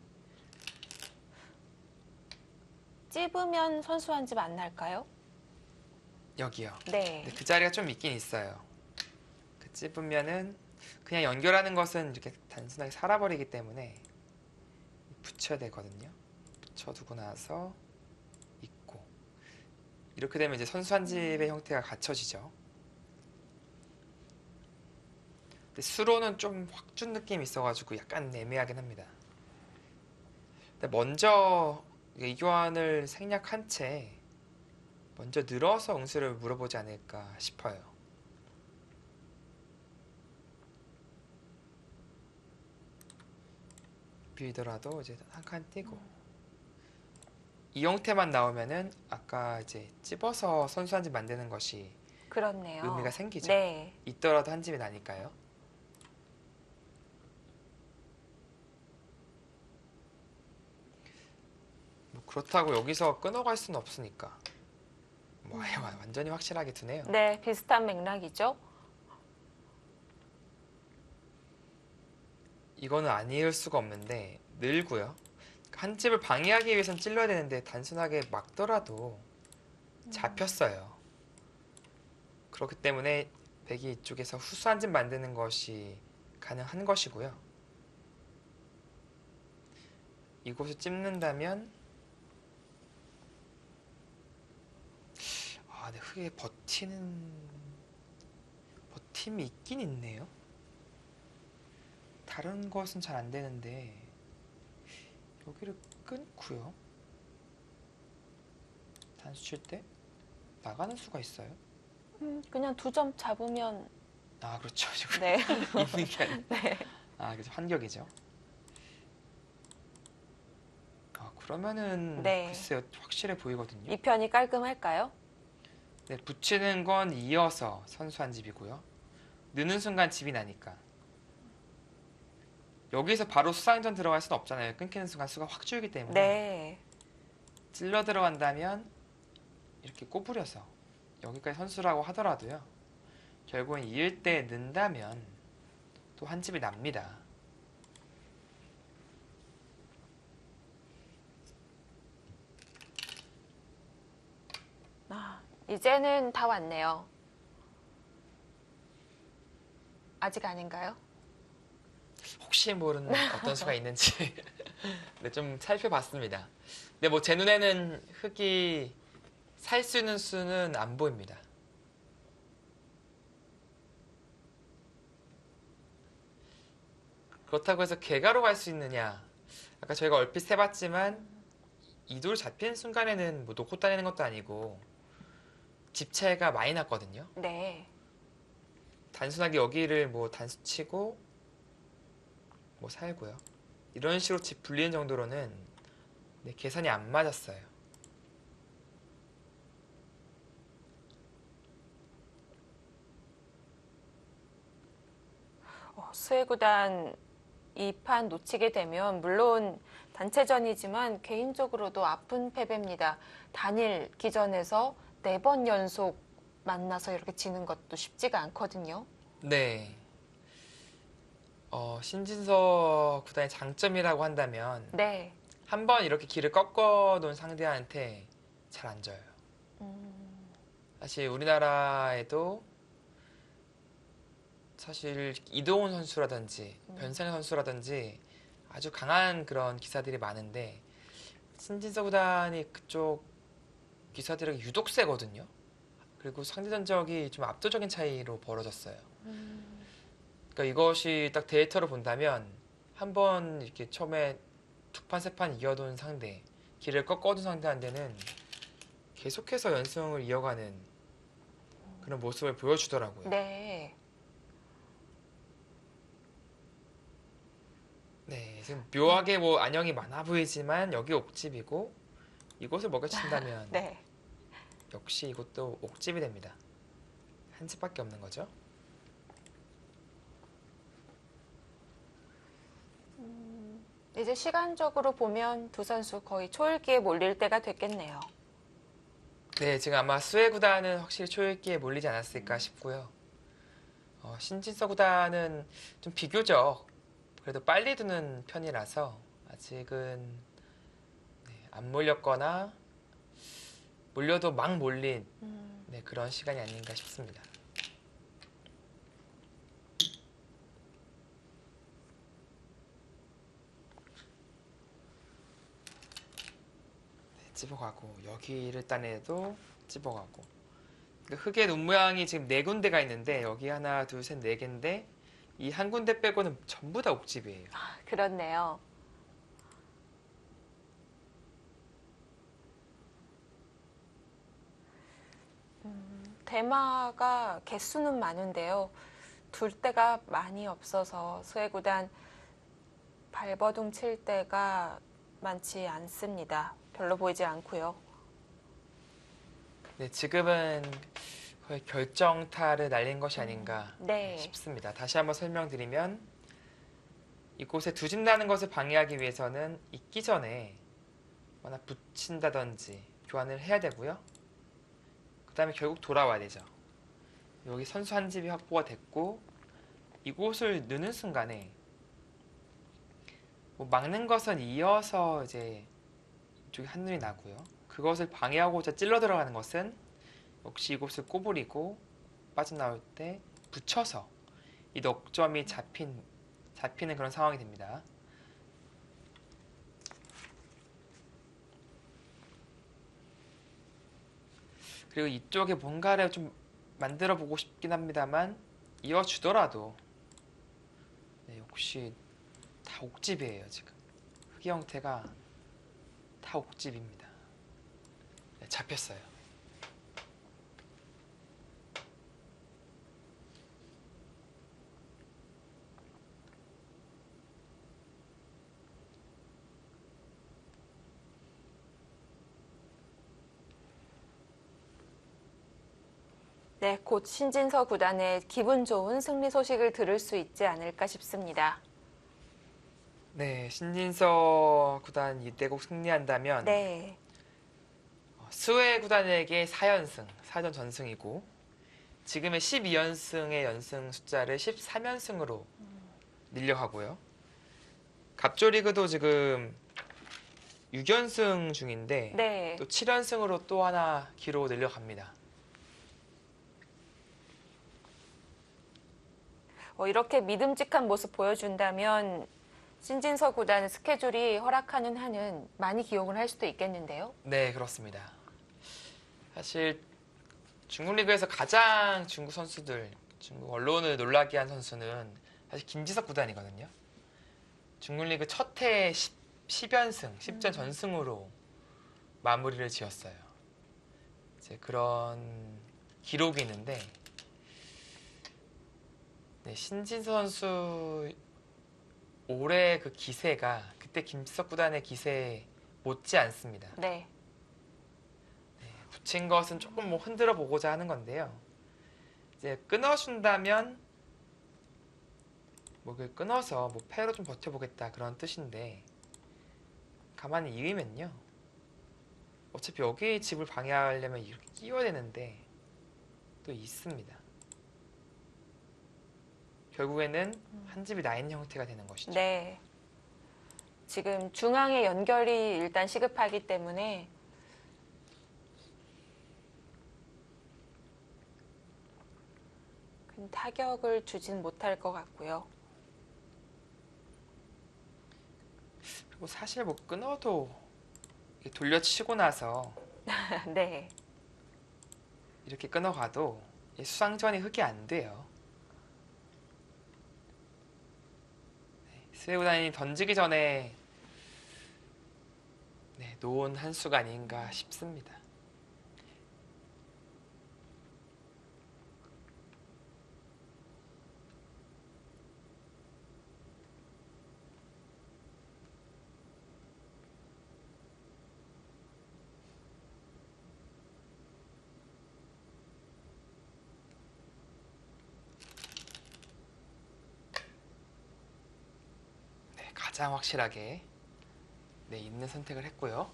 찝으면 선수 한 집 안 날까요? 여기요. 네. 근데 그 자리가 좀 있긴 있어요. 그 찝으면은 그냥 연결하는 것은 이렇게 단순하게 살아버리기 때문에 붙여야 되거든요. 붙여두고 나서 있고 이렇게 되면 이제 선수 한 집의 형태가 갖춰지죠. 근데 수로는 좀 확 준 느낌이 있어가지고 약간 애매하긴 합니다. 근데 먼저 이 교환을 생략한 채 먼저 늘어서 응수를 물어보지 않을까 싶어요. 비더라도 이제 한 칸 띄고 이 형태만 나오면은 아까 이제 찝어서 선수 한 집 만드는 것이 그렇네요. 의미가 생기죠. 네. 있더라도 한 집이 나니까요. 뭐 그렇다고 여기서 끊어갈 수는 없으니까 뭐 아예 완전히 확실하게 두네요. 네, 비슷한 맥락이죠. 이거는 아닐 수가 없는데 늘고요. 한 집을 방해하기 위해선 찔러야 되는데 단순하게 막더라도 잡혔어요. 그렇기 때문에 백이 이쪽에서 후수 한 집 만드는 것이 가능한 것이고요. 이곳을 찝는다면 네, 흙에 버팀이 있긴 있네요. 다른 것은 잘 안 되는데 여기를 끊고요. 단수 칠 때 나가는 수가 있어요. 그냥 2점 잡으면 아 그렇죠. 지금 네. 있는 게 아니라 네. 그래서 환격이죠. 그러면은 네. 글쎄요 확실해 보이거든요. 이 편이 깔끔할까요? 네, 붙이는 건 이어서 선수 한 집이고요. 느는 순간 집이 나니까 여기서 바로 수상전 들어갈 수는 없잖아요. 끊기는 순간 수가 확 줄기 때문에 네. 찔러 들어간다면 이렇게 꼬부려서 여기까지 선수라고 하더라도요. 결국엔 이을 때 는다면 또 한 집이 납니다. 이제는 다 왔네요. 아직 아닌가요? 혹시 모르는 어떤 수가 있는지 네, 좀 살펴봤습니다. 근데 뭐 제 눈에는 흙이 살 수 있는 수는 안 보입니다. 그렇다고 해서 개가로 갈 수 있느냐? 아까 저희가 얼핏 세봤지만 이돌 잡히는 순간에는 뭐 놓고 다니는 것도 아니고 집차이가 많이 났거든요. 네. 단순하게 여기를 뭐 단수 치고 뭐 살고요. 이런 식으로 집 불리는 정도로는 네, 계산이 안 맞았어요. 수해구단 이 판 놓치게 되면 물론 단체전이지만 개인적으로도 아픈 패배입니다. 단일 기전에서 4번 연속 만나서 이렇게 지는 것도 쉽지가 않거든요. 네. 신진서 구단의 장점이라고 한다면 네. 한번 이렇게 길을 꺾어 놓은 상대한테 잘 안 져요. 사실 우리나라에도 사실 이동훈 선수라든지 변상현 선수라든지 아주 강한 그런 기사들이 많은데 신진서 구단이 그쪽 기사들에게 유독 세거든요. 그리고 상대 전적이 좀 압도적인 차이로 벌어졌어요. 그러니까 이것이 딱 데이터로 본다면 한번 이렇게 처음에 두 판, 세 판 이겨둔 상대, 길을 꺾어둔 상대한테는 계속해서 연승을 이어가는 그런 모습을 보여주더라고요. 네. 네, 지금 묘하게 뭐 안형이 많아 보이지만 여기 옥집이고 이곳을 먹여친다면 네. 역시 이것도 옥집이 됩니다. 한 집밖에 없는 거죠. 이제 시간적으로 보면 두 선수 거의 초읽기에 몰릴 때가 됐겠네요. 네, 지금 아마 수해 구단은 확실히 초읽기에 몰리지 않았을까 싶고요. 신진서 구단은 좀 비교적 그래도 빨리 두는 편이라서 아직은 안 몰렸거나 몰려도 막 몰린 그런 시간이 아닌가 싶습니다. 찝어가고 여기를 따내도 찝어가고 흙의 눈 모양이 지금 4군데가 있는데 여기 하나 둘 셋 4개인데 이 한 군데 빼고는 전부 다 옥집이에요. 그렇네요. 대마가 개수는 많은데요. 둘 데가 많이 없어서 수해구단 발버둥 칠 때가 많지 않습니다. 별로 보이지 않고요. 네, 지금은 거의 결정타를 날린 것이 아닌가 네. 싶습니다. 다시 한번 설명드리면 이곳에 두진다는 것을 방해하기 위해서는 있기 전에 하나 붙인다든지 교환을 해야 되고요. 그 다음에 결국 돌아와야 되죠. 여기 선수 한 집이 확보가 됐고 이곳을 넣는 순간에 뭐 막는 것은 이어서 이제 이쪽에 한눈이 나고요. 그것을 방해하고자 찔러 들어가는 것은 역시 이곳을 꼬부리고 빠져나올 때 붙여서 이 넉점이 잡히는 그런 상황이 됩니다. 그리고 이쪽에 뭔가를 좀 만들어 보고 싶긴 합니다만 이어주더라도 네, 역시 다 옥집이에요. 지금 흙의 형태가 다 옥집입니다. 네, 잡혔어요. 네, 곧 신진서 구단의 기분 좋은 승리 소식을 들을 수 있지 않을까 싶습니다. 네, 신진서 구단 이대국 승리한다면 네, 스웨 구단에게 4연승, 4전 전승이고 지금의 12연승의 연승 숫자를 13연승으로 늘려가고요. 갑조리그도 지금 6연승 중인데 네. 또 7연승으로 또 하나 기록 늘려갑니다. 이렇게 믿음직한 모습 보여준다면 신진서 구단 스케줄이 허락하는 한은 많이 기용을 할 수도 있겠는데요. 네, 그렇습니다. 사실 중국 리그에서 가장 중국 선수들, 중국 언론을 놀라게 한 선수는 사실 김지석 구단이거든요. 중국 리그 첫 해 10연승, 10전 전승으로 마무리를 지었어요. 이제 그런 기록이 있는데 네, 신진서 선수 올해 그 기세가 그때 김지석 구단의 기세 못지 않습니다. 네, 붙인 것은 조금 뭐 흔들어 보고자 하는 건데요. 이제 끊어준다면 뭐 그 끊어서 뭐 패로 좀 버텨보겠다 그런 뜻인데 가만히 이으면요. 어차피 여기 집을 방해하려면 이렇게 끼워야 되는데 또 있습니다. 결국에는 한 집이 나 있는 형태가 되는 것이죠. 네. 지금 중앙의 연결이 일단 시급하기 때문에 큰 타격을 주진 못할 것 같고요. 그리고 사실 뭐 끊어도 이렇게 돌려치고 나서 네, 이렇게 끊어가도 이 수상전이 흙이 안 돼요. 스웨구단이 던지기 전에 네, 놓은 한 수가 아닌가 싶습니다. 네, 가장 확실하게 네, 있는 선택을 했고요.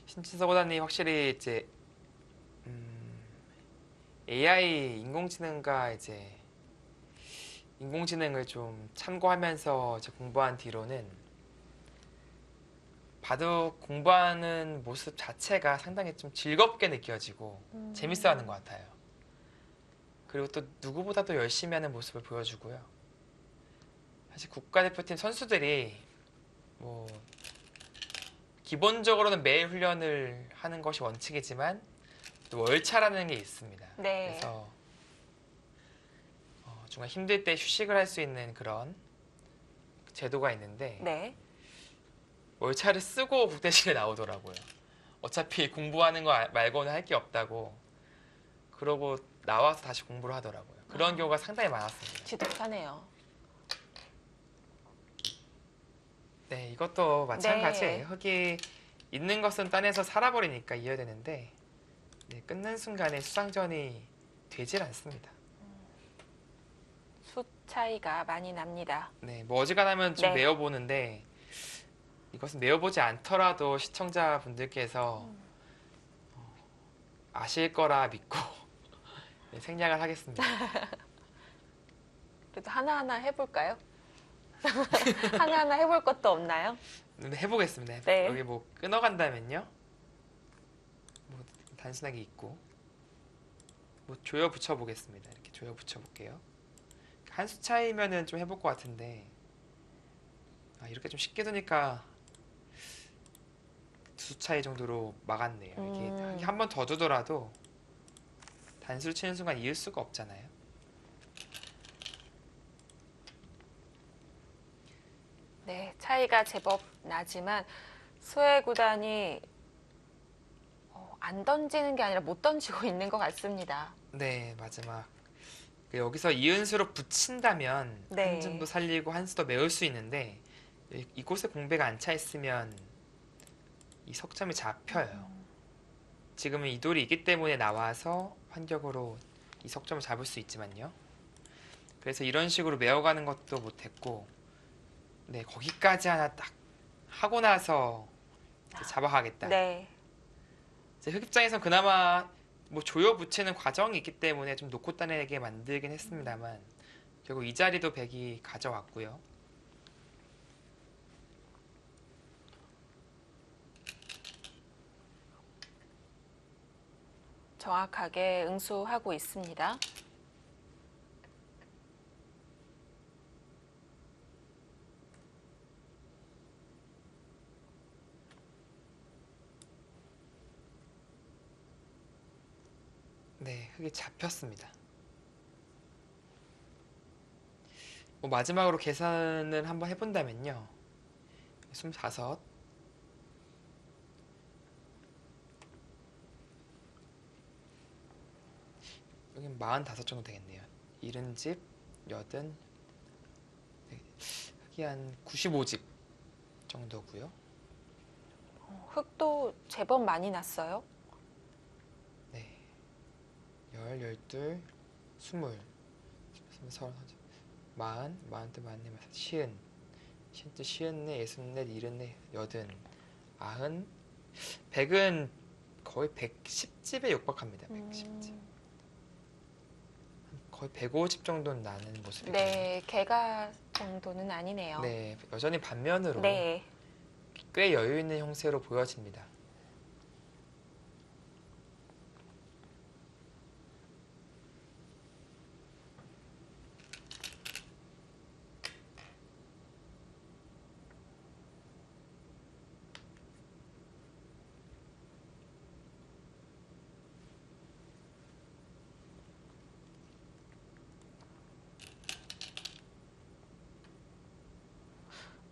신진서 구단이 확실히 이제 AI 인공지능과 이제 인공지능을 좀 참고하면서 이제 공부한 뒤로는 바둑 공부하는 모습 자체가 상당히 좀 즐겁게 느껴지고 재밌어하는 것 같아요. 그리고 또 누구보다도 열심히 하는 모습을 보여주고요. 사실 국가대표팀 선수들이 뭐 기본적으로는 매일 훈련을 하는 것이 원칙이지만 또 월차라는 게 있습니다. 네. 그래서 정말 힘들 때 휴식을 할 수 있는 그런 제도가 있는데 네, 월차를 쓰고 국대실에 나오더라고요. 어차피 공부하는 거 말고는 할 게 없다고. 그러고 나와서 다시 공부를 하더라고요. 그런 경우가 상당히 많았습니다. 지독하네요. 네, 이것도 마찬가지예요. 네. 흙이 있는 것은 따내서 살아버리니까 이어야 되는데 네, 끊는 순간에 수상전이 되질 않습니다. 수 차이가 많이 납니다. 네, 뭐 어지간하면 좀 네. 메워보는데 이것은 메워보지 않더라도 시청자분들께서 아실 거라 믿고 네, 생략을 하겠습니다. 그래도 하나하나 해볼까요? 하나하나 해볼 것도 없나요? 네, 해보겠습니다. 네. 여기 뭐 끊어간다면요? 뭐 단순하게 있고 뭐 조여 붙여보겠습니다. 이렇게 조여 붙여볼게요. 한 수 차이면은 좀 해볼 것 같은데 이렇게 좀 쉽게 두니까 두 수 차이 정도로 막았네요. 이게 한 번 더 두더라도 단수를 치는 순간 이을 수가 없잖아요. 네, 차이가 제법 나지만 수혜 구단이 안 던지는 게 아니라 못 던지고 있는 것 같습니다. 네, 마지막 여기서 이은수로 붙인다면 네. 한 줌도 살리고 한 수도 메울 수 있는데 이곳에 공배가 안 차 있으면 이 석점이 잡혀요. 지금은 이 돌이 있기 때문에 나와서 환격으로 이 석점을 잡을 수 있지만요. 그래서 이런 식으로 메어가는 것도 못했고 네, 거기까지 하나 딱 하고 나서 이제 잡아가겠다. 네. 이제 흑입장에선 그나마 뭐 조여 붙이는 과정이 있기 때문에 좀 놓고 따내게 만들긴 했습니다만 결국 이 자리도 백이 가져왔고요. 정확하게 응수하고 있습니다. 네, 흑이 잡혔습니다. 뭐 마지막으로 계산을 한번 해본다면요. 25 여긴 45 정도 되겠네요. 70집, 80 흑이 한 95집 정도고요. 흙도 제법 많이 났어요. 네, 12, 20, 30, 40, 40, 44, 50, 54, 64, 64, 64, 80, 100은 거의 110집에 육박합니다. 110집. 거의 150 정도는 나는 모습이고요. 네, 개가 정도는 아니네요. 네, 여전히 반면으로 네. 꽤 여유 있는 형세로 보여집니다.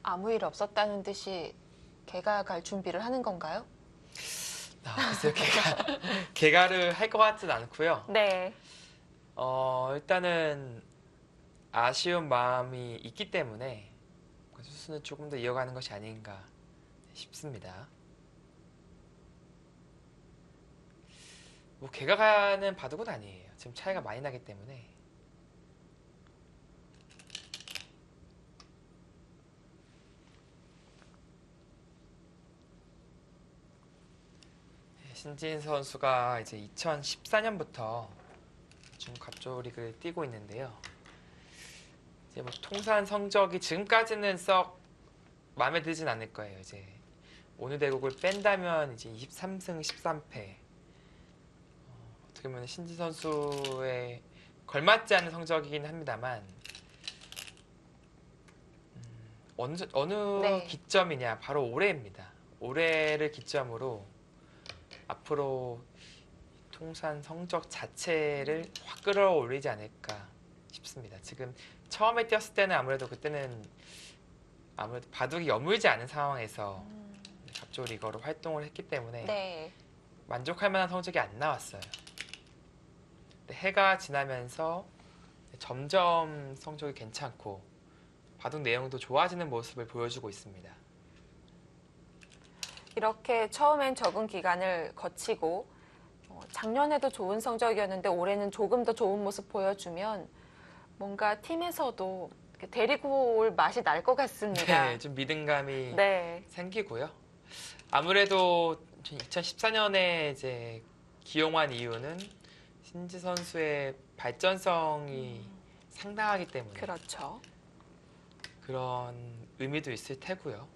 아무 일 없었다는 듯이 개가 갈 준비를 하는 건가요? 글쎄요, 개가를 할 것 같진 않고요. 네. 일단은 아쉬운 마음이 있기 때문에 그 수순을 조금 더 이어가는 것이 아닌가 싶습니다. 뭐 개가 가는 바둑은 아니에요. 지금 차이가 많이 나기 때문에. 신진 선수가 이제 2014년부터 중 갑조리그를 뛰고 있는데요. 이제 뭐 통산 성적이 지금까지는 썩 마음에 들진 않을 거예요. 이제 오늘 대국을 뺀다면 이제 23승 13패. 어떻게 보면 신진 선수의 걸맞지 않은 성적이긴 합니다만 어느 네. 기점이냐 바로 올해입니다. 올해를 기점으로 앞으로 통산 성적 자체를 확 끌어올리지 않을까 싶습니다. 지금 처음에 뛰었을 때는 아무래도 그때는 아무래도 바둑이 여물지 않은 상황에서 갑조 리거로 활동을 했기 때문에 네. 만족할 만한 성적이 안 나왔어요. 근데 해가 지나면서 점점 성적이 괜찮고 바둑 내용도 좋아지는 모습을 보여주고 있습니다. 이렇게 처음엔 적응 기간을 거치고 작년에도 좋은 성적이었는데 올해는 조금 더 좋은 모습 보여주면 뭔가 팀에서도 이렇게 데리고 올 맛이 날 것 같습니다. 네, 좀 믿음감이 네. 생기고요. 아무래도 2014년에 이제 기용한 이유는 신지 선수의 발전성이 상당하기 때문에 그렇죠. 그런 의미도 있을 테고요.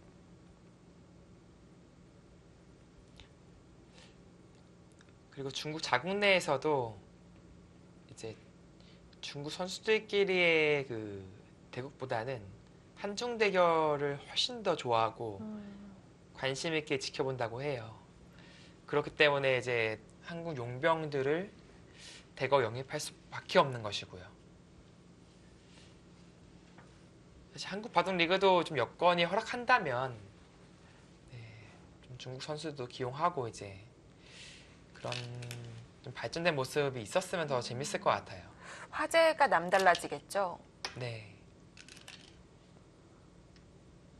그리고 중국 자국 내에서도 이제 중국 선수들끼리의 그 대국보다는 한중 대결을 훨씬 더 좋아하고 관심 있게 지켜본다고 해요. 그렇기 때문에 이제 한국 용병들을 대거 영입할 수밖에 없는 것이고요. 사실 한국 바둑 리그도 좀 여건이 허락한다면 좀 중국 선수도 기용하고 이제 그런 좀 발전된 모습이 있었으면 더 재밌을 것 같아요. 화제가 남달라지겠죠. 네.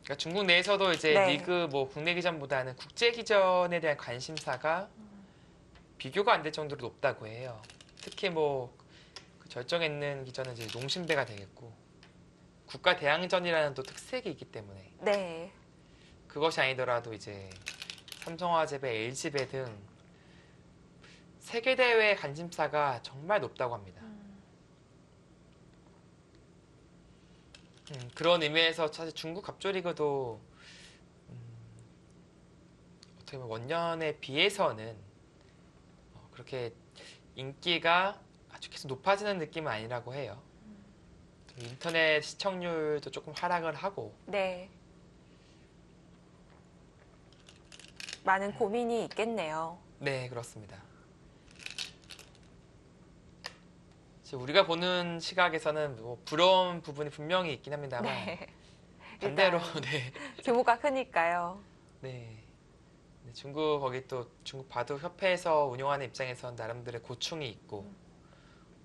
그러니까 중국 내에서도 이제 네. 리그 뭐 국내 기전보다는 국제 기전에 대한 관심사가 비교가 안 될 정도로 높다고 해요. 특히 뭐그 절정에 있는 기전은 이제 농심배가 되겠고 국가 대항전이라는 또 특색이 있기 때문에 네. 그것이 아니더라도 이제 삼성화재배, LG배 등 세계 대회 관심사가 정말 높다고 합니다. 그런 의미에서 사실 중국 갑조 리그도 어떻게 보면 원년에 비해서는 그렇게 인기가 아주 계속 높아지는 느낌은 아니라고 해요. 인터넷 시청률도 조금 하락을 하고 네. 많은 고민이 있겠네요. 네, 그렇습니다. 지금 우리가 보는 시각에서는 뭐 부러운 부분이 분명히 있긴 합니다만 네. 반대로 일단 네, 규모가 크니까요. 네. 중국 거기 또 중국 바둑 협회에서 운영하는 입장에서는 나름대로의 고충이 있고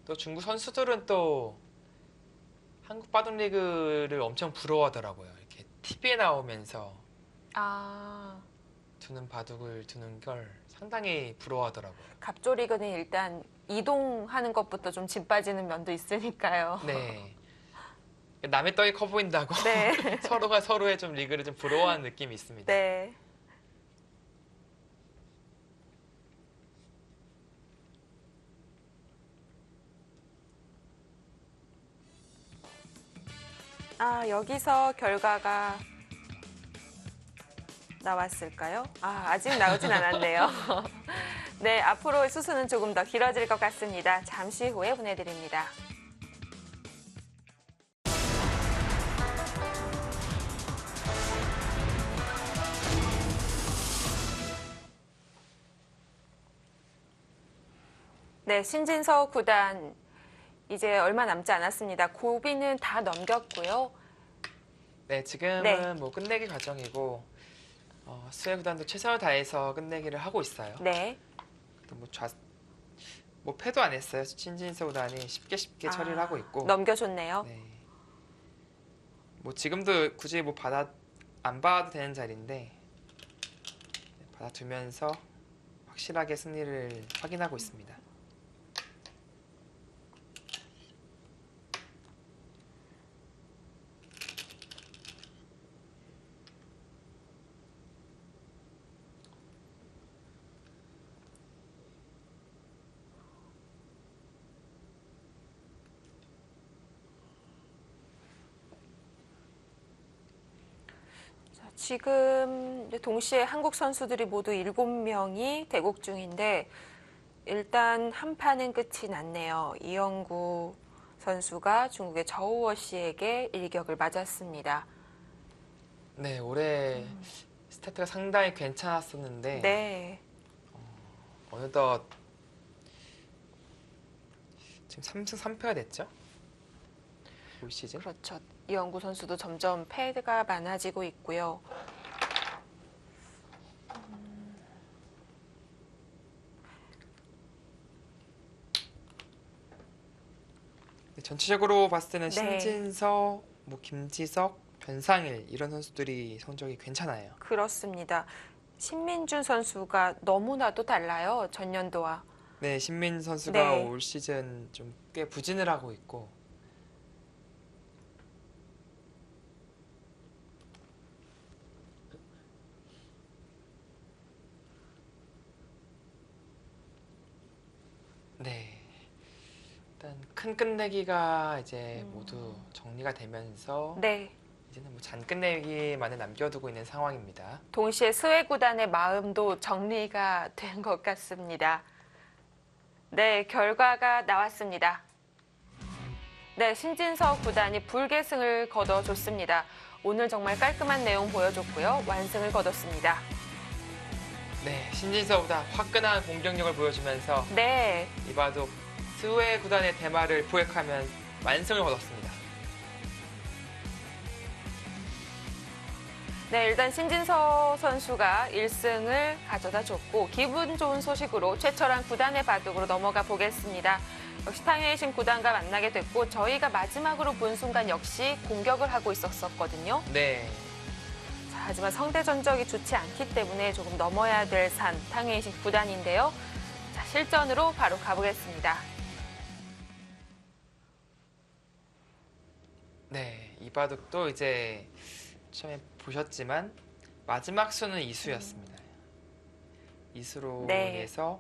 또 중국 선수들은 또 한국 바둑 리그를 엄청 부러워하더라고요. 이렇게 TV에 나오면서 아, 두는 바둑을 두는 걸 상당히 부러워하더라고요. 갑조 리그는 일단 이동하는 것부터 좀 진 빠지는 면도 있으니까요. 네. 남의 떡이 커 보인다고 네. 서로가 서로의 좀 리그를 좀 부러워하는 느낌이 있습니다. 네. 아, 여기서 결과가 나왔을까요? 아, 아직 나오진 않았네요. 네, 앞으로의 수수는 조금 더 길어질 것 같습니다. 잠시 후에 보내드립니다. 네, 신진서 구단 이제 얼마 남지 않았습니다. 고비는 다 넘겼고요. 네, 지금은 네. 뭐 끝내기 과정이고 수혜 구단도 최선을 다해서 끝내기를 하고 있어요. 네. 또 뭐 패도 안 했어요. 신진서 구단이 쉽게 처리를 하고 있고. 넘겨줬네요. 네. 뭐 지금도 굳이 뭐 안 받아도 되는 자리인데 받아두면서 확실하게 승리를 확인하고 있습니다. 지금 동시에 한국 선수들이 모두 7명이 대국 중인데 일단 한 판은 끝이 났네요. 이영구 선수가 중국의 저우어 씨에게 일격을 맞았습니다. 네, 올해 스타트가 상당히 괜찮았었는데 네. 어느덧 지금 3승 3패가 됐죠? 올 시즌? 그렇죠. 이영구 선수도 점점 패가 많아지고 있고요. 네, 전체적으로 봤을 때는 네. 신진서, 뭐 김지석, 변상일 이런 선수들이 성적이 괜찮아요. 그렇습니다. 신민준 선수가 너무나도 달라요. 전년도와. 네, 신민 선수가 네. 올 시즌 좀 꽤 부진을 하고 있고 네. 일단 큰 끝내기가 이제 모두 정리가 되면서 네. 이제는 뭐 잔 끝내기만을 남겨두고 있는 상황입니다. 동시에 스웨 구단의 마음도 정리가 된 것 같습니다. 네, 결과가 나왔습니다. 네, 신진서 구단이 불계승을 거둬줬습니다. 오늘 정말 깔끔한 내용 보여줬고요. 완승을 거뒀습니다. 네, 신진서보다 화끈한 공격력을 보여주면서 네, 이바둑 스웨 구단의 대마를 포획하면 완승을 거뒀습니다. 네, 일단 신진서 선수가 1승을 가져다 줬고 기분 좋은 소식으로 최철한 구단의 바둑으로 넘어가 보겠습니다. 역시 탕웨이신 구단과 만나게 됐고 저희가 마지막으로 본 순간 역시 공격을 하고 있었거든요. 네, 자, 하지만 성대 전적이 좋지 않기 때문에 조금 넘어야 될 산 탕웨이신 구단인데요. 자, 실전으로 바로 가보겠습니다. 네, 이바둑도 이제 처음에 보셨지만 마지막 수는 이수였습니다. 이수로 네. 해서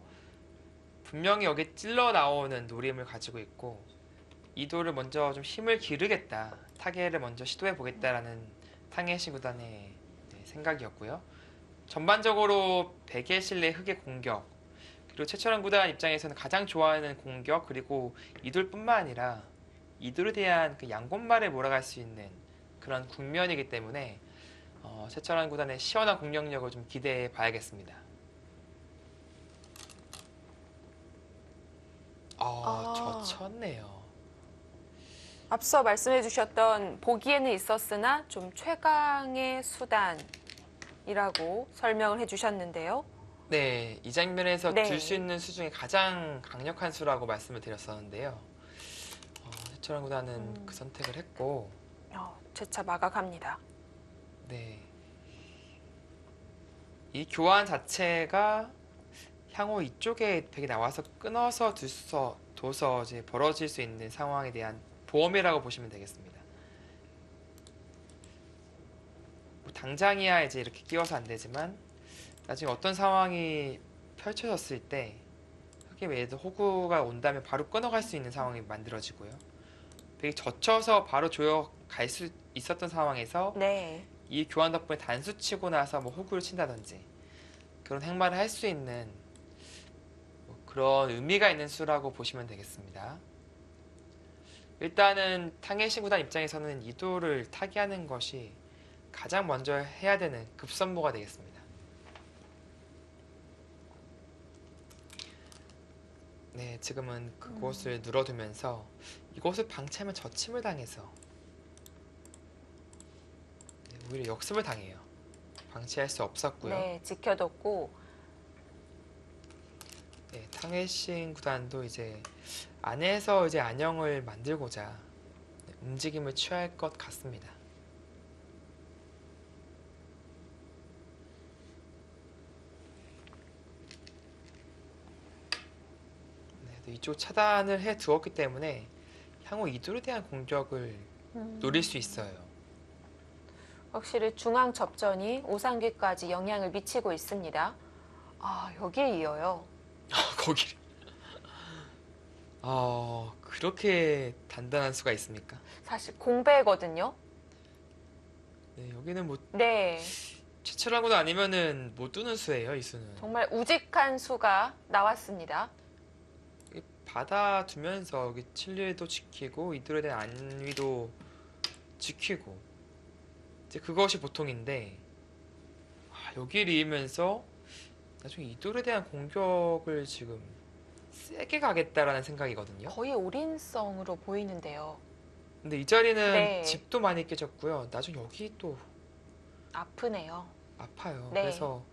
분명히 여기 찔러 나오는 노림을 가지고 있고 이도를 먼저 좀 힘을 기르겠다, 타겟을 먼저 시도해 보겠다라는 탕헤시 구단의 생각이었고요. 전반적으로 백의 실내 흑의 공격 그리고 최철원 구단 입장에서는 가장 좋아하는 공격 그리고 이돌뿐만 아니라 이돌에 대한 그 양곤말에 몰아갈 수 있는 그런 국면이기 때문에 최철원 구단의 시원한 공격력을 좀 기대해 봐야겠습니다. 졌네요. 앞서 말씀해 주셨던 보기에는 있었으나 좀 최강의 수단이라고 설명을 해 주셨는데요. 네, 이 장면에서 네. 들 수 있는 수 중에 가장 강력한 수라고 말씀을 드렸었는데요. 최철원 구단은 그 선택을 했고, 재차 막아갑니다. 네, 이 교환 자체가 향후 이쪽에 백이 나와서 끊어서 둬서 이제 벌어질 수 있는 상황에 대한 보험이라고 보시면 되겠습니다. 뭐 당장이야 이제 이렇게 끼워서 안 되지만 나중에 어떤 상황이 펼쳐졌을 때 흑의 외에도 호구가 온다면 바로 끊어갈 수 있는 상황이 만들어지고요. 백이 젖혀서 바로 조여 갈 수 있었던 상황에서 네. 이 교환 덕분에 단수 치고 나서 뭐 호구를 친다든지 그런 행마를 할 수 있는 뭐 그런 의미가 있는 수라고 보시면 되겠습니다. 일단은 탕헤시 구단 입장에서는 이도를 타개하는 것이 가장 먼저 해야 되는 급선무가 되겠습니다. 네, 지금은 그곳을 눌러두면서 이곳을 방치하면 저침을 당해서 오히려 역습을 당해요. 방치할 수 없었고요. 네, 지켜뒀고 네, 탕헤싱 구단도 이제 안에서 이제 안형을 만들고자 움직임을 취할 것 같습니다. 네, 이쪽 차단을 해 두었기 때문에 향후 이돌에 대한 공격을 노릴 수 있어요. 확실히 중앙 접전이 오상규까지 영향을 미치고 있습니다. 여기에 이어요. 거기를. 그렇게 단단한 수가 있습니까? 사실 공배거든요. 네, 여기는 뭐 네, 최철한 구단 아니면은 못 두는 수예요, 이 수는. 정말 우직한 수가 나왔습니다. 받아두면서 여기 칠리도 지키고 이들에 대한 안위도 지키고 이제 그것이 보통인데 여기 리면서 나중에 이돌에 대한 공격을 지금 세게 가겠다라는 생각이거든요. 거의 올인성으로 보이는데요. 근데 이 자리는 네. 집도 많이 깨졌고요. 나중에 여기 또 아프네요. 아파요. 네. 그래서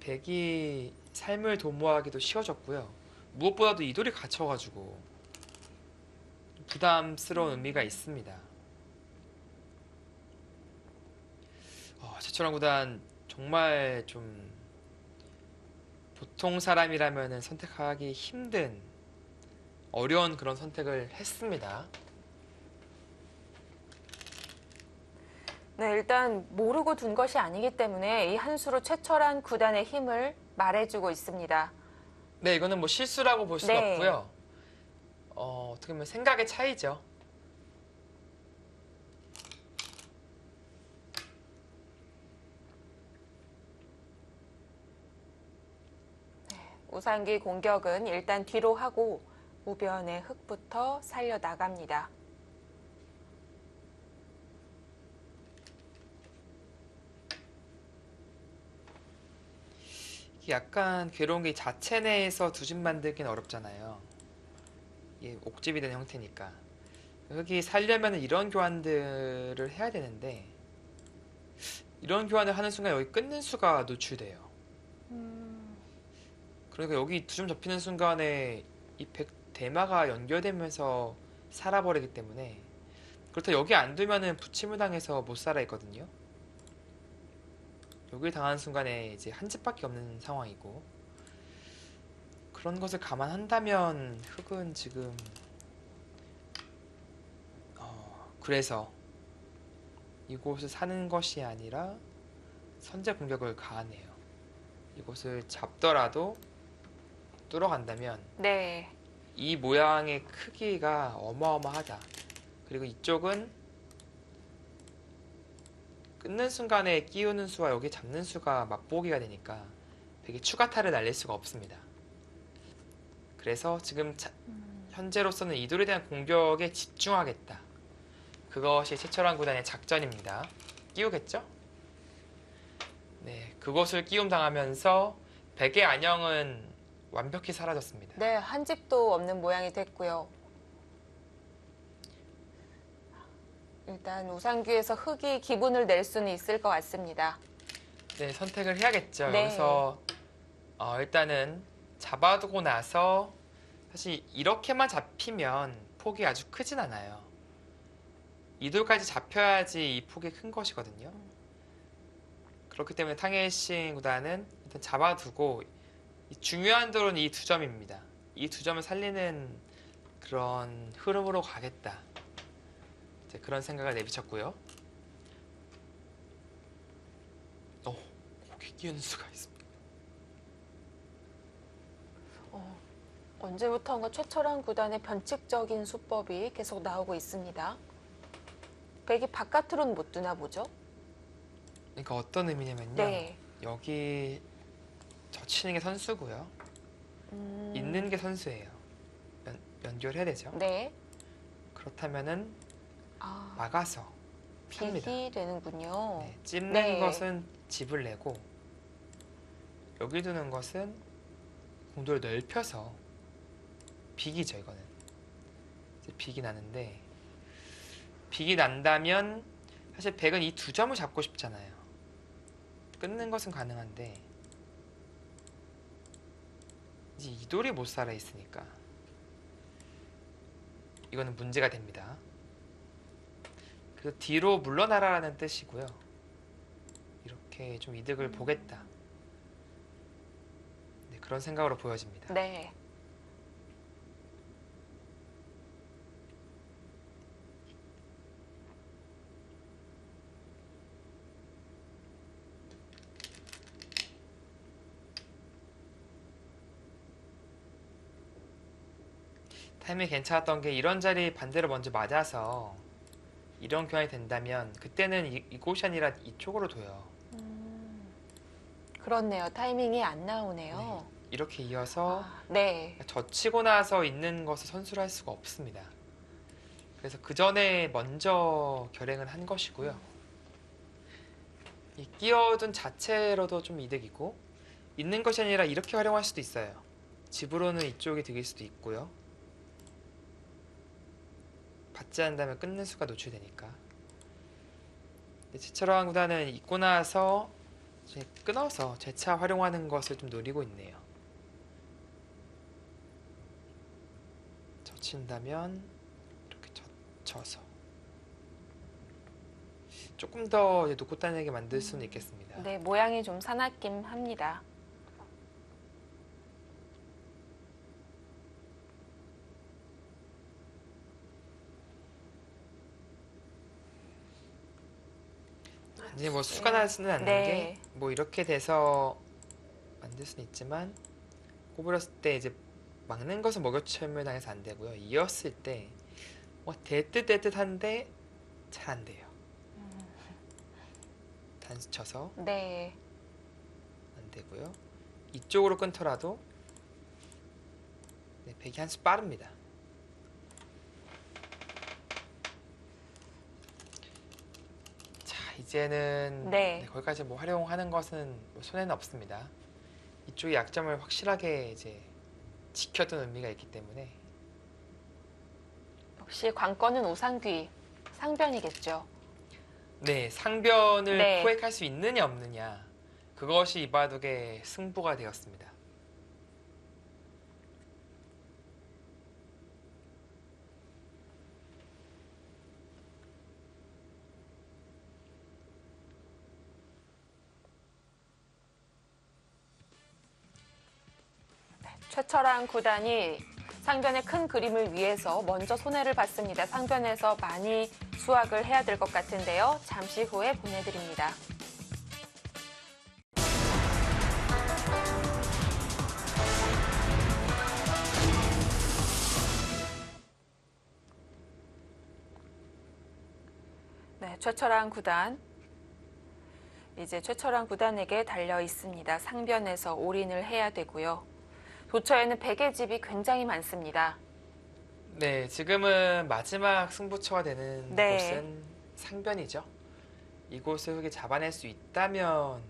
백이 삶을 도모하기도 쉬워졌고요. 무엇보다도 이 돌이 갇혀가지고 부담스러운 의미가 있습니다. 최철원 구단 정말 좀 보통 사람이라면 선택하기 힘든 어려운 그런 선택을 했습니다. 네, 일단 모르고 둔 것이 아니기 때문에 이 한 수로 최철한 구단의 힘을 말해주고 있습니다. 네, 이거는 뭐 실수라고 볼 수는 네. 없고요. 어떻게 보면 생각의 차이죠. 우상기 공격은 일단 뒤로 하고 우변의 흙부터 살려 나갑니다. 이게 약간 괴로운 게 자체 내에서 두 집 만들기는 어렵잖아요. 이게 옥집이 된 형태니까. 흙이 살려면 이런 교환들을 해야 되는데 이런 교환을 하는 순간 여기 끊는 수가 노출돼요. 그러니까 여기 두 점 접히는 순간에 이 대마가 연결되면서 살아버리기 때문에 그렇다고 여기 안 두면은 부침을 당해서 못 살아 있거든요. 여기 당하는 순간에 이제 한 집밖에 없는 상황이고 그런 것을 감안한다면 흙은 지금 그래서 이곳을 사는 것이 아니라 선제 공격을 가하네요. 이곳을 잡더라도 뚫어간다면 네. 이 모양의 크기가 어마어마하다. 그리고 이쪽은 끊는 순간에 끼우는 수와 여기 잡는 수가 맛보기가 되니까 되게 추가타를 날릴 수가 없습니다. 그래서 지금 현재로서는 이 돌에 대한 공격에 집중하겠다. 그것이 최철환 구단의 작전입니다. 끼우겠죠? 네, 그것을 끼움 당하면서 백의 안형은 완벽히 사라졌습니다. 네, 한 집도 없는 모양이 됐고요. 일단 우상규에서 흙이 기분을 낼 수는 있을 것 같습니다. 네, 선택을 해야겠죠. 네. 여기서 일단은 잡아두고 나서 사실 이렇게만 잡히면 폭이 아주 크진 않아요. 이 돌까지 잡혀야지 이 폭이 큰 것이거든요. 그렇기 때문에 탕헤이싱 구단은 일단 잡아두고 이 중요한 돌은 이 두 점입니다. 이 두 점을 살리는 그런 흐름으로 가겠다. 이제 그런 생각을 내비쳤고요. 고기 끼우는 수가 있습니다. 언제부턴가 최철한 구단의 변칙적인 수법이 계속 나오고 있습니다. 백이 바깥으로는 못 두나 보죠? 그러니까 어떤 의미냐면요. 네. 여기 젖히는 게 선수고요. 있는 게 선수예요. 연결해야 되죠. 네. 그렇다면은 아, 막아서 팝니다. 빅이 되는군요. 네, 찝는 네. 것은 집을 내고 여기 두는 것은 공도를 넓혀서 빅이죠. 이거는 이제 빅이 나는데 빅이 난다면 사실 백은 이 두 점을 잡고 싶잖아요. 끊는 것은 가능한데 이제 이 돌이 못 살아 있으니까 이거는 문제가 됩니다. 그래서 뒤로 물러나라라는 뜻이고요. 이렇게 좀 이득을 보겠다. 네, 그런 생각으로 보여집니다. 네. 타이밍이 괜찮았던 게 이런 자리 반대로 먼저 맞아서 이런 교환이 된다면 그때는 이곳이 아니라 이쪽으로 둬요. 그렇네요. 타이밍이 안 나오네요. 이렇게 이어서 네. 젖히고 나서 있는 것을 선수를 할 수가 없습니다. 그래서 그 전에 먼저 결행을 한 것이고요. 이 끼어둔 자체로도 좀 이득이고 있는 것이 아니라 이렇게 활용할 수도 있어요. 집으로는 이쪽이 득일 수도 있고요. 받지 않는다면 끊는 수가 노출되니까. 근데 제철왕 구단은 있고 나서 이제 끊어서 재차 활용하는 것을 좀 노리고 있네요. 젖힌다면 이렇게 젖혀서 조금 더 놓고 다니게 만들 수는 있겠습니다. 네, 모양이 좀 사납긴 합니다. 이제 뭐 수가 나지는 않는 네. 게 뭐 이렇게 돼서 만들 수는 있지만 꼬부렸을 때 이제 막는 것은 목욕철물당해서 안 되고요. 이었을 때 대뜻대뜻한데 잘 안 돼요. 단수 쳐서 네. 안 되고요. 이쪽으로 끊더라도 네, 백이 한 수 빠릅니다. 자, 이제는 네. 네, 거기까지 뭐 활용하는 것은 뭐 손해는 없습니다. 이쪽의 약점을 확실하게 이제 지켜둔 의미가 있기 때문에 역시 관건은 오상귀, 상변이겠죠. 네, 상변을 네. 포획할 수 있느냐 없느냐 그것이 이 바둑의 승부가 되었습니다. 최철환 구단이 상변의 큰 그림을 위해서 먼저 손해를 봤습니다. 상변에서 많이 수확을 해야 될 것 같은데요. 잠시 후에 보내드립니다. 네, 최철환 구단. 이제 최철환 구단에게 달려 있습니다. 상변에서 올인을 해야 되고요. 도처에는 백의 집이 굉장히 많습니다. 네, 지금은 마지막 승부처가 되는 네. 곳은 상변이죠. 이곳을 흙이 잡아낼 수 있다면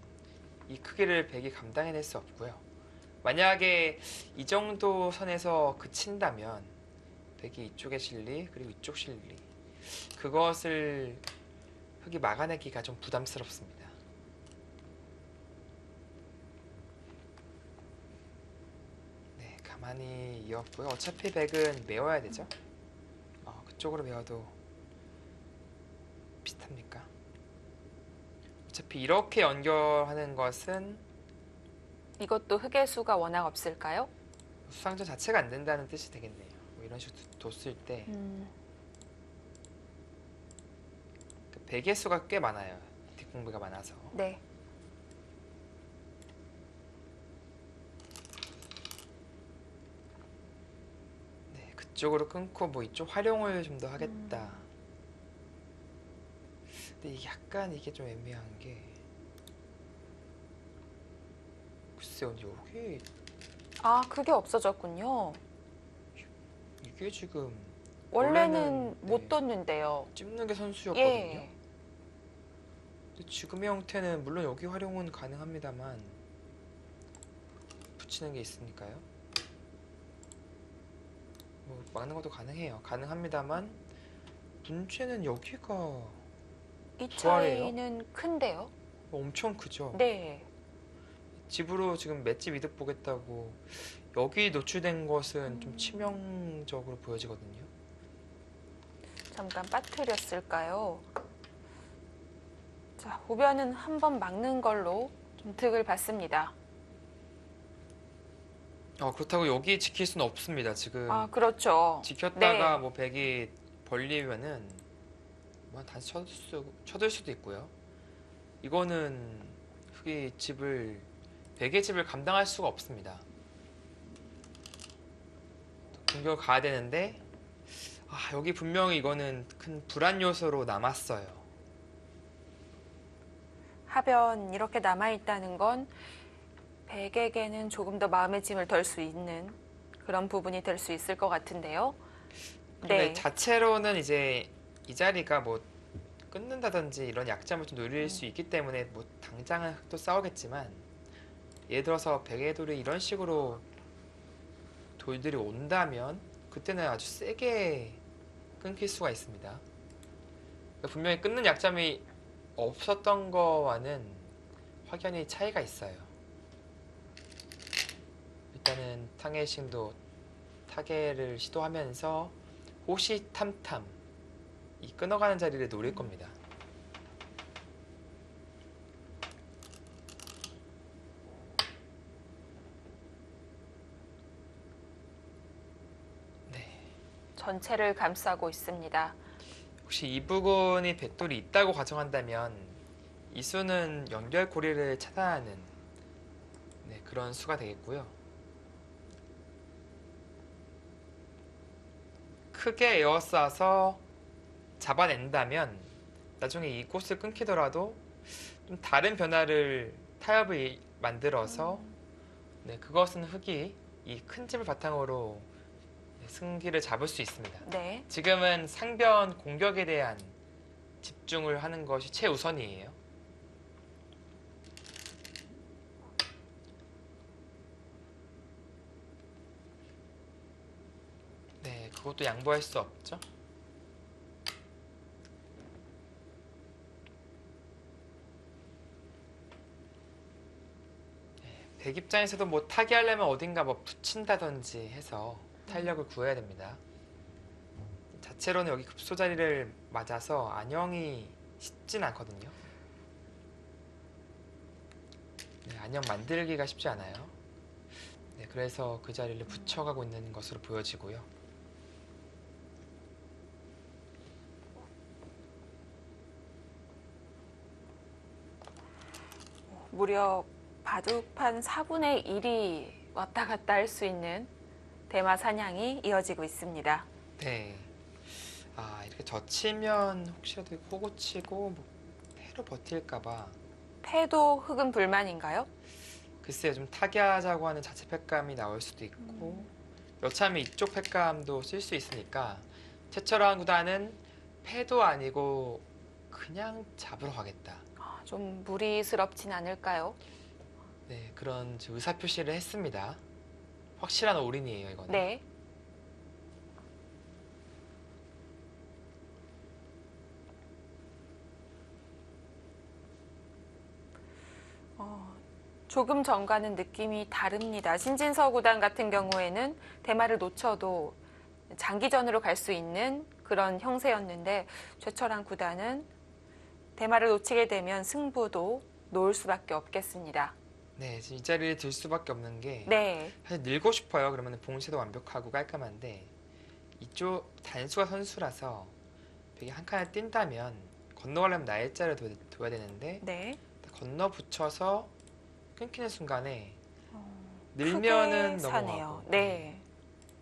이 크기를 백이 감당해낼 수 없고요. 만약에 이 정도 선에서 그친다면 백이 이쪽의 실리 그리고 이쪽 실리 그것을 흙이 막아내기가 좀 부담스럽습니다. 네, 가만히 이었고요. 어차피 백은 메워야 되죠. 그쪽으로 메워도 비슷합니까? 어차피 이렇게 연결하는 것은 이것도 흑의 수가 워낙 없을까요? 수상전 자체가 안 된다는 뜻이 되겠네요. 뭐 이런 식으로 뒀을 때 그 백의 수가 꽤 많아요. 뒷공배가 많아서. 네. 네, 그쪽으로 끊고 뭐 이쪽 활용을 좀 더 하겠다. 근데 이게 약간 이게 좀 애매한 게 글쎄요, 여기 아, 그게 없어졌군요. 이게 지금 원래는 네, 못 뒀는데요. 찝는 게 선수였거든요. 예. 근데 지금의 형태는 물론 여기 활용은 가능합니다만 붙이는 게 있으니까요. 뭐 막는 것도 가능해요. 가능합니다만 문제는 여기가 이 부활이에요? 차이는 큰데요. 엄청 크죠. 네. 집으로 지금 맷집 이득 보겠다고 여기 노출된 것은 좀 치명적으로 보여지거든요. 잠깐 빠뜨렸을까요? 자, 후변은 한번 막는 걸로 좀 득을 받습니다. 그렇다고 여기 지킬 수는 없습니다. 지금 아, 그렇죠. 지켰다가 네. 뭐 백이 벌리면은 뭐 다시 쳐들 수도 있고요. 이거는 흑이 집을 백의 집을 감당할 수가 없습니다. 공격을 가야 되는데 여기 분명히 이거는 큰 불안 요소로 남았어요. 하변 이렇게 남아있다는 건 백에게는 조금 더 마음의 짐을 덜 수 있는 그런 부분이 될 수 있을 것 같은데요. 근데 네. 자체로는 이제 이 자리가 뭐 끊는다든지 이런 약점을 좀 노릴 수 있기 때문에 뭐 당장은 또 싸우겠지만 예를 들어서 백의 돌이 이런 식으로 돌들이 온다면 그때는 아주 세게 끊길 수가 있습니다. 분명히 끊는 약점이 없었던 거와는 확연히 차이가 있어요. 일단은 탕헤이싱도 타겟을 시도하면서 호시탐탐 이 끊어가는 자리를 노릴 겁니다. 전체를 감싸고 있습니다. 혹시 이 부분이 백돌이 있다고 가정한다면 이 수는 연결고리를 차단하는 그런 수가 되겠고요. 크게 에워싸서 잡아낸다면 나중에 이 꽃을 끊기더라도 좀 다른 변화를 타협을 만들어서 그것은 흙이 이 큰 집을 바탕으로 승기를 잡을 수 있습니다. 네. 지금은 상변 공격에 대한 집중을 하는 것이 최우선이에요. 네, 그것도 양보할 수 없죠. 백 입장에서도 뭐 타기하려면 어딘가 뭐 붙인다든지 해서 탄력을 구해야 됩니다. 자체로는 여기 급소 자리를 맞아서 안형이 쉽진 않거든요. 안형 만들기가 쉽지 않아요. 그래서 그 자리를 붙여가고 있는 것으로 보여지고요. 무려 바둑판 4분의 1이 왔다 갔다 할 수 있는 대마 사냥이 이어지고 있습니다. 네. 이렇게 젖히면 혹시라도 호구 치고 뭐 패로 버틸까봐. 패도 흙은 불만인가요? 글쎄요, 좀 타개하자고 하는 자체 팩감이 나올 수도 있고 여차하면 이쪽 팩감도 쓸 수 있으니까 최철환 구단은 패도 아니고 그냥 잡으러 가겠다. 좀 무리스럽진 않을까요? 네, 그런 의사표시를 했습니다. 확실한 올인이에요, 이거는. 네. 조금 전과는 느낌이 다릅니다. 신진서 구단 같은 경우에는 대마를 놓쳐도 장기전으로 갈 수 있는 그런 형세였는데 최철환 구단은 대마를 놓치게 되면 승부도 놓을 수밖에 없겠습니다. 네, 지금 이 자리를 들 수밖에 없는 게 네. 사실 늘고 싶어요. 그러면 봉쇄도 완벽하고 깔끔한데 이쪽 단수가 선수라서 되게 한 칸을 뛴다면 건너가려면 날짜를 둬야 되는데 네. 건너 붙여서 끊기는 순간에 크게 늘면은 사네요. 넘어가고 네.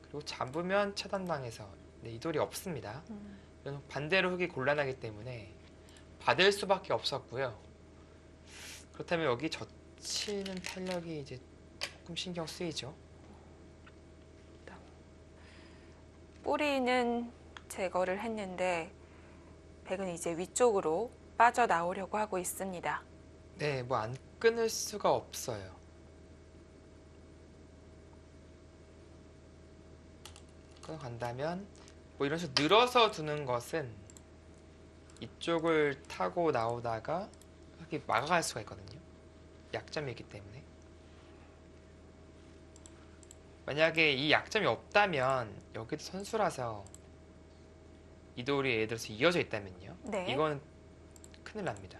그리고 잡으면 차단당해서 이 돌이 없습니다. 그래서 반대로 흙이 곤란하기 때문에 받을 수밖에 없었고요. 그렇다면 여기 젖히는 탄력이 이제 조금 신경 쓰이죠. 뿌리는 제거를 했는데 백은 이제 위쪽으로 빠져나오려고 하고 있습니다. 네, 뭐 안 끊을 수가 없어요. 끊어간다면 뭐 이런 식으로 늘어서 두는 것은 이쪽을 타고 나오다가 이렇게 막아갈 수가 있거든요. 약점이 있기 때문에. 만약에 이 약점이 없다면 여기도 선수라서 이 돌이 예를 들어서 이어져 있다면요. 네. 이건 큰일 납니다.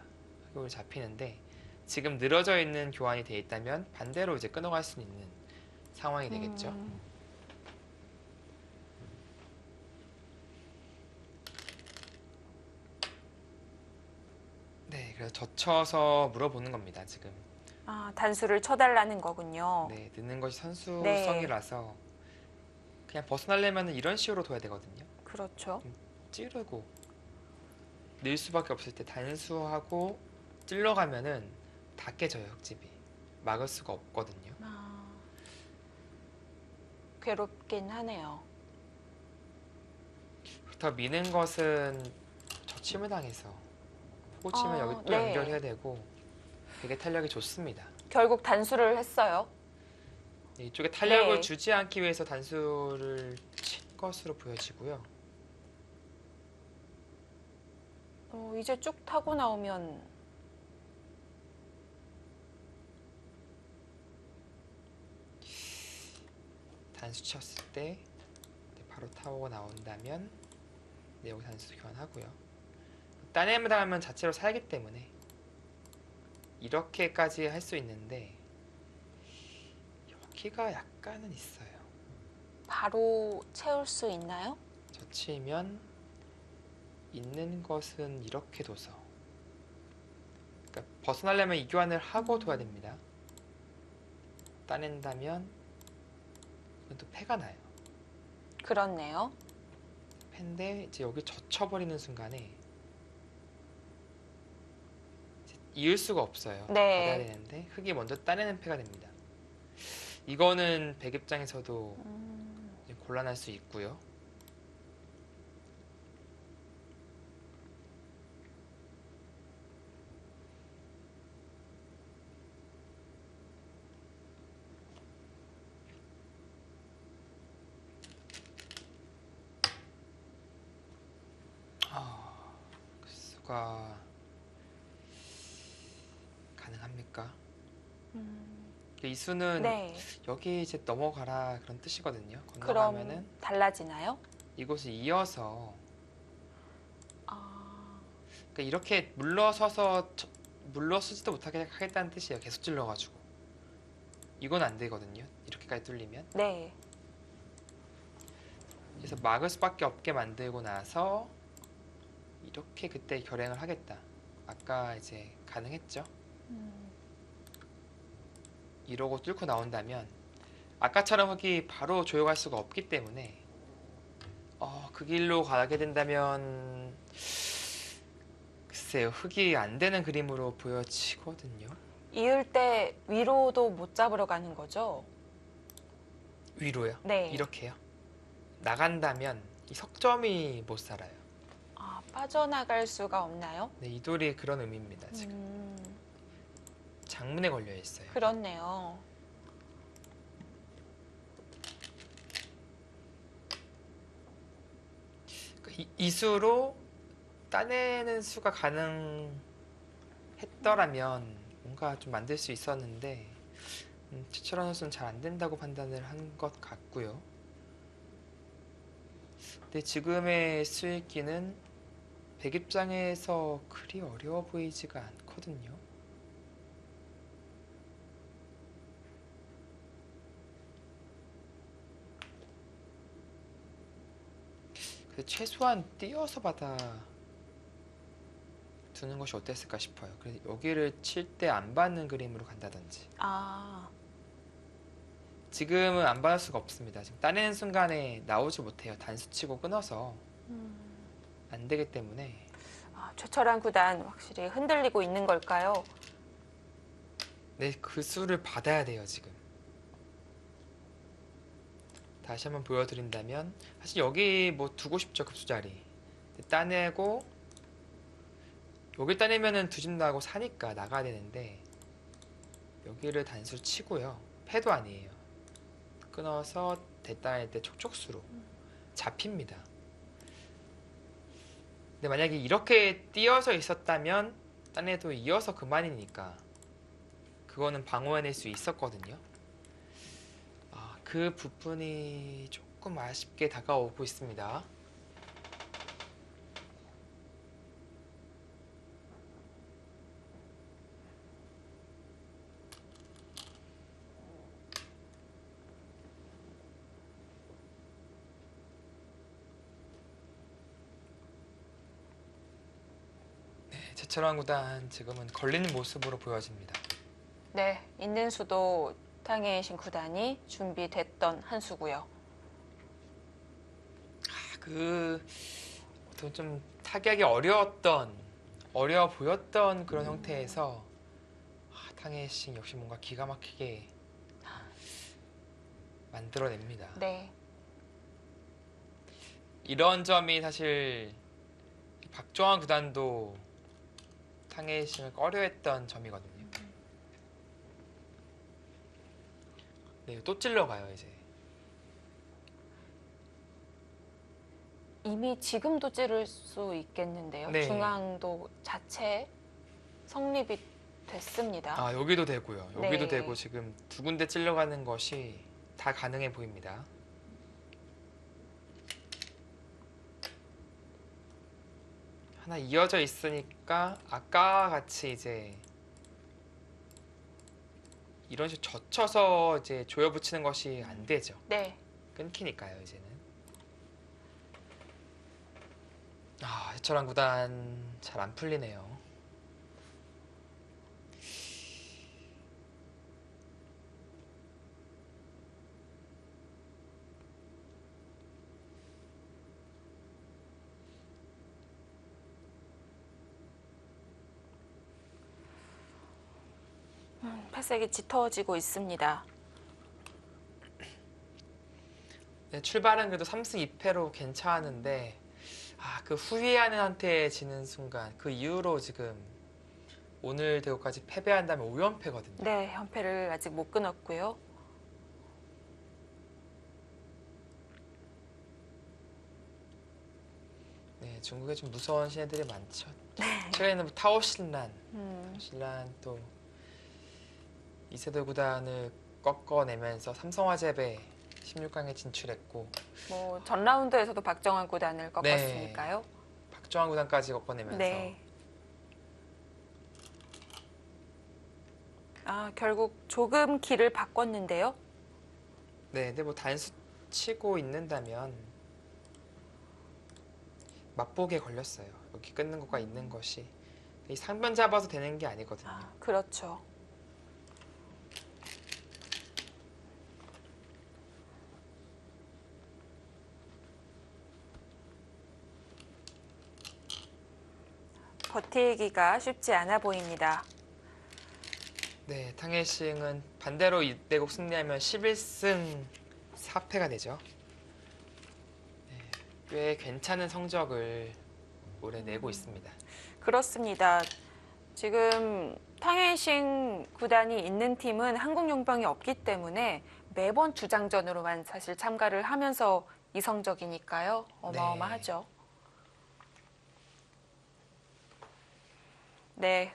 이걸 잡히는데 지금 늘어져 있는 교환이 돼 있다면 반대로 이제 끊어갈 수 있는 상황이 되겠죠. 네, 그래서 젖혀서 물어보는 겁니다, 지금. 단수를 쳐달라는 거군요. 네, 넣는 것이 선수성이라서 그냥 벗어나려면 이런 식으로 둬야 되거든요. 그렇죠. 찌르고 늘 수밖에 없을 때 단수하고 찔러가면은 다 깨져요, 흙집이. 막을 수가 없거든요. 괴롭긴 하네요. 그렇다고 미는 것은 젖힘을 당해서 호치면 여기 또 네. 연결해야 되고 되게 탄력이 좋습니다. 결국 단수를 했어요. 이쪽에 탄력을 네. 주지 않기 위해서 단수를 친 것으로 보여지고요. 이제 쭉 타고 나오면 단수 쳤을 때 바로 타고 나온다면 여기 단수 교환하고요. 따내면 당하면 자체로 살기 때문에 이렇게까지 할 수 있는데 여기가 약간은 있어요. 바로 채울 수 있나요? 젖히면 있는 것은 이렇게 둬서, 그러니까 벗어나려면 이 교환을 하고 둬야 됩니다. 따낸다면 이건 또 패가 나요. 그렇네요. 패인데 이제 여기 젖혀버리는 순간에 이제 이을 수가 없어요. 네. 받아야 되는데 흙이 먼저 따내는 패가 됩니다. 이거는 백 입장에서도 이제 곤란할 수 있고요. 그 수가 가능합니까? 이 수는 네. 여기 이제 넘어가라 그런 뜻이거든요. 그럼 건너가면은 달라지나요? 이곳을 이어서, 아, 그러니까 이렇게 물러서서 물러서지도 못하게 하겠다는 뜻이에요. 계속 찔러가지고 이건 안 되거든요. 이렇게까지 뚫리면. 네. 그래서 막을 수밖에 없게 만들고 나서 이렇게 그때 결행을 하겠다. 아까 이제 가능했죠. 이러고 뚫고 나온다면 아까처럼 흙이 바로 조용할 수가 없기 때문에 그 길로 가게 된다면 글쎄요, 흙이 안 되는 그림으로 보여지거든요. 이을 때 위로도 못 잡으러 가는 거죠? 위로요? 네. 이렇게요? 나간다면 이 석점이 못 살아요. 아, 빠져나갈 수가 없나요? 네, 이 돌이 그런 의미입니다. 지금 장문에 걸려 있어요. 그렇네요. 이 수로 따내는 수가 가능했더라면 뭔가 좀 만들 수 있었는데 최철원 선수는 잘 안 된다고 판단을 한 것 같고요. 근데 지금의 수익기는 백 입장에서 그리 어려워 보이지가 않거든요. 그래서 최소한 띄어서 받아 두는 것이 어땠을까 싶어요. 그래서 여기를 칠 때 안 받는 그림으로 간다든지. 아, 지금은 안 받을 수가 없습니다. 지금 따내는 순간에 나오지 못해요. 단수 치고 끊어서 안 되기 때문에. 최철한 구단 확실히 흔들리고 있는 걸까요? 네, 그 수를 받아야 돼요, 지금. 다시 한번 보여드린다면 사실 여기 뭐 두고 싶죠, 급수 자리. 따내고 여기 따내면은 두진다고 사니까 나가야 되는데 여기를 단수 치고요. 패도 아니에요. 끊어서 대따낼 때 촉촉수로 잡힙니다. 근데 만약에 이렇게 띄어져 있었다면 따내도 이어서 그만이니까 그거는 방어해낼 수 있었거든요. 그 부분이 조금 아쉽게 다가오고 있습니다. 최철원 구단 지금은 걸리는 모습으로 보여집니다. 네, 있는 수도 탕헤이신 구단이 준비됐던 한 수고요. 좀 타격이 어려워 보였던 그런 형태에서 탕헤이싱 역시 뭔가 기가 막히게 만들어냅니다. 네, 이런 점이 사실 박종환 구단도 탕헤이싱을 꺼려했던 점이거든요. 네, 또 찔러가요 이제. 이미 지금도 찌를 수 있겠는데요. 네. 중앙도 자체 성립이 됐습니다. 아, 여기도 되고요. 여기도 네. 되고 지금 두 군데 찔러가는 것이 다 가능해 보입니다. 하나 이어져 있으니까 아까와 같이 이제 이런 식으로 젖혀서 이제 조여 붙이는 것이 안 되죠. 네. 끊기니까요, 이제는. 아, 해철한 구단 잘 안 풀리네요. 팔색이 짙어지고 있습니다. 네, 출발은 그래도 3승 2패로 괜찮은데 그 후위하는 한테 지는 순간 그 이후로 지금 오늘 대구까지 패배한다면 5연패거든요. 네, 연패를 아직 못 끊었고요. 네, 중국에 좀 무서운 신예들이 많죠. 최근에는 뭐 타오신란, 신란 또 이세돌 구단을 꺾어내면서 삼성화재배 16강에 진출했고 뭐 전 라운드에서도 박정환 구단을 꺾었으니까요. 박정환 구단까지 꺾어내면서 네. 결국 조금 길을 바꿨는데요. 네, 근데 뭐 단수 치고 있는다면 맛보기에 걸렸어요. 여기 끊는 것과 있는 것이 이 상변 잡아서 되는 게 아니거든요. 그렇죠. 버티기가 쉽지 않아 보입니다. 네, 탕헬싱은 반대로 이대국 승리하면 11승 4패가 되죠. 네, 꽤 괜찮은 성적을 올해 내고 있습니다. 그렇습니다. 지금 탕웨이싱 구단이 있는 팀은 한국 용병이 없기 때문에 매번 주장전으로만 사실 참가를 하면서 이 성적이니까요. 어마어마하죠. 네.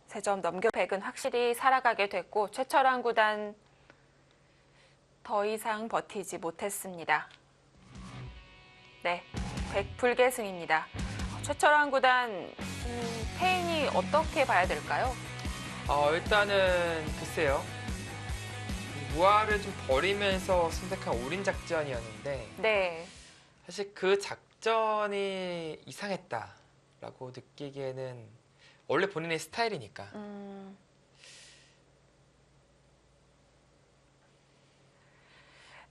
3점 넘겨 100은 확실히 살아가게 됐고 최철환 구단 더 이상 버티지 못했습니다. 네, 100 불계승입니다. 최철환 구단 패인이 어떻게 봐야 될까요? 일단은 글쎄요. 무아를 좀 버리면서 선택한 올인 작전이었는데 네, 사실 그 작전이 이상했다라고 느끼기에는 원래 본인의 스타일이니까.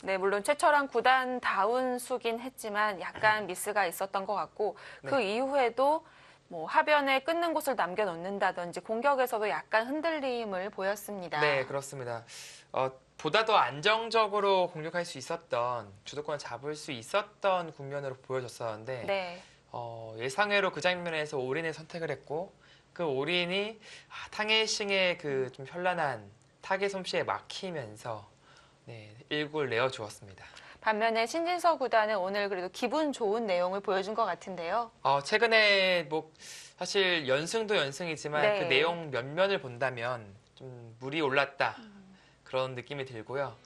네, 물론 최철환 구단다운 수긴 했지만 약간 미스가 있었던 것 같고 그 이후에도 뭐 하변에 끊는 곳을 남겨놓는다든지 공격에서도 약간 흔들림을 보였습니다. 네, 그렇습니다. 보다 더 안정적으로 공격할 수 있었던 주도권을 잡을 수 있었던 국면으로 보여졌었는데 네, 예상외로 그 장면에서 올인을 선택을 했고 그 올인이 탕웨이싱의 그 좀 현란한 타겟 솜씨에 막히면서 1골 내어주었습니다. 반면에 신진서 구단은 오늘 그래도 기분 좋은 내용을 보여준 것 같은데요. 최근에 뭐 사실 연승도 연승이지만 네. 그 내용 면면을 본다면 좀 물이 올랐다 그런 느낌이 들고요.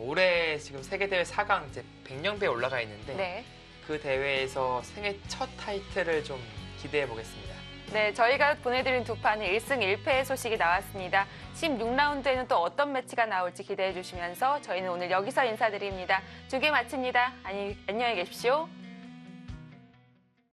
올해 지금 세계대회 4강 이제 백령배에 올라가 있는데 네. 그 대회에서 생애 첫 타이틀을 좀 기대해 보겠습니다. 네, 저희가 보내드린 두 판은 1승 1패의 소식이 나왔습니다. 16라운드에는 또 어떤 매치가 나올지 기대해 주시면서 저희는 오늘 여기서 인사드립니다. 2개 마칩니다. 안녕히 계십시오.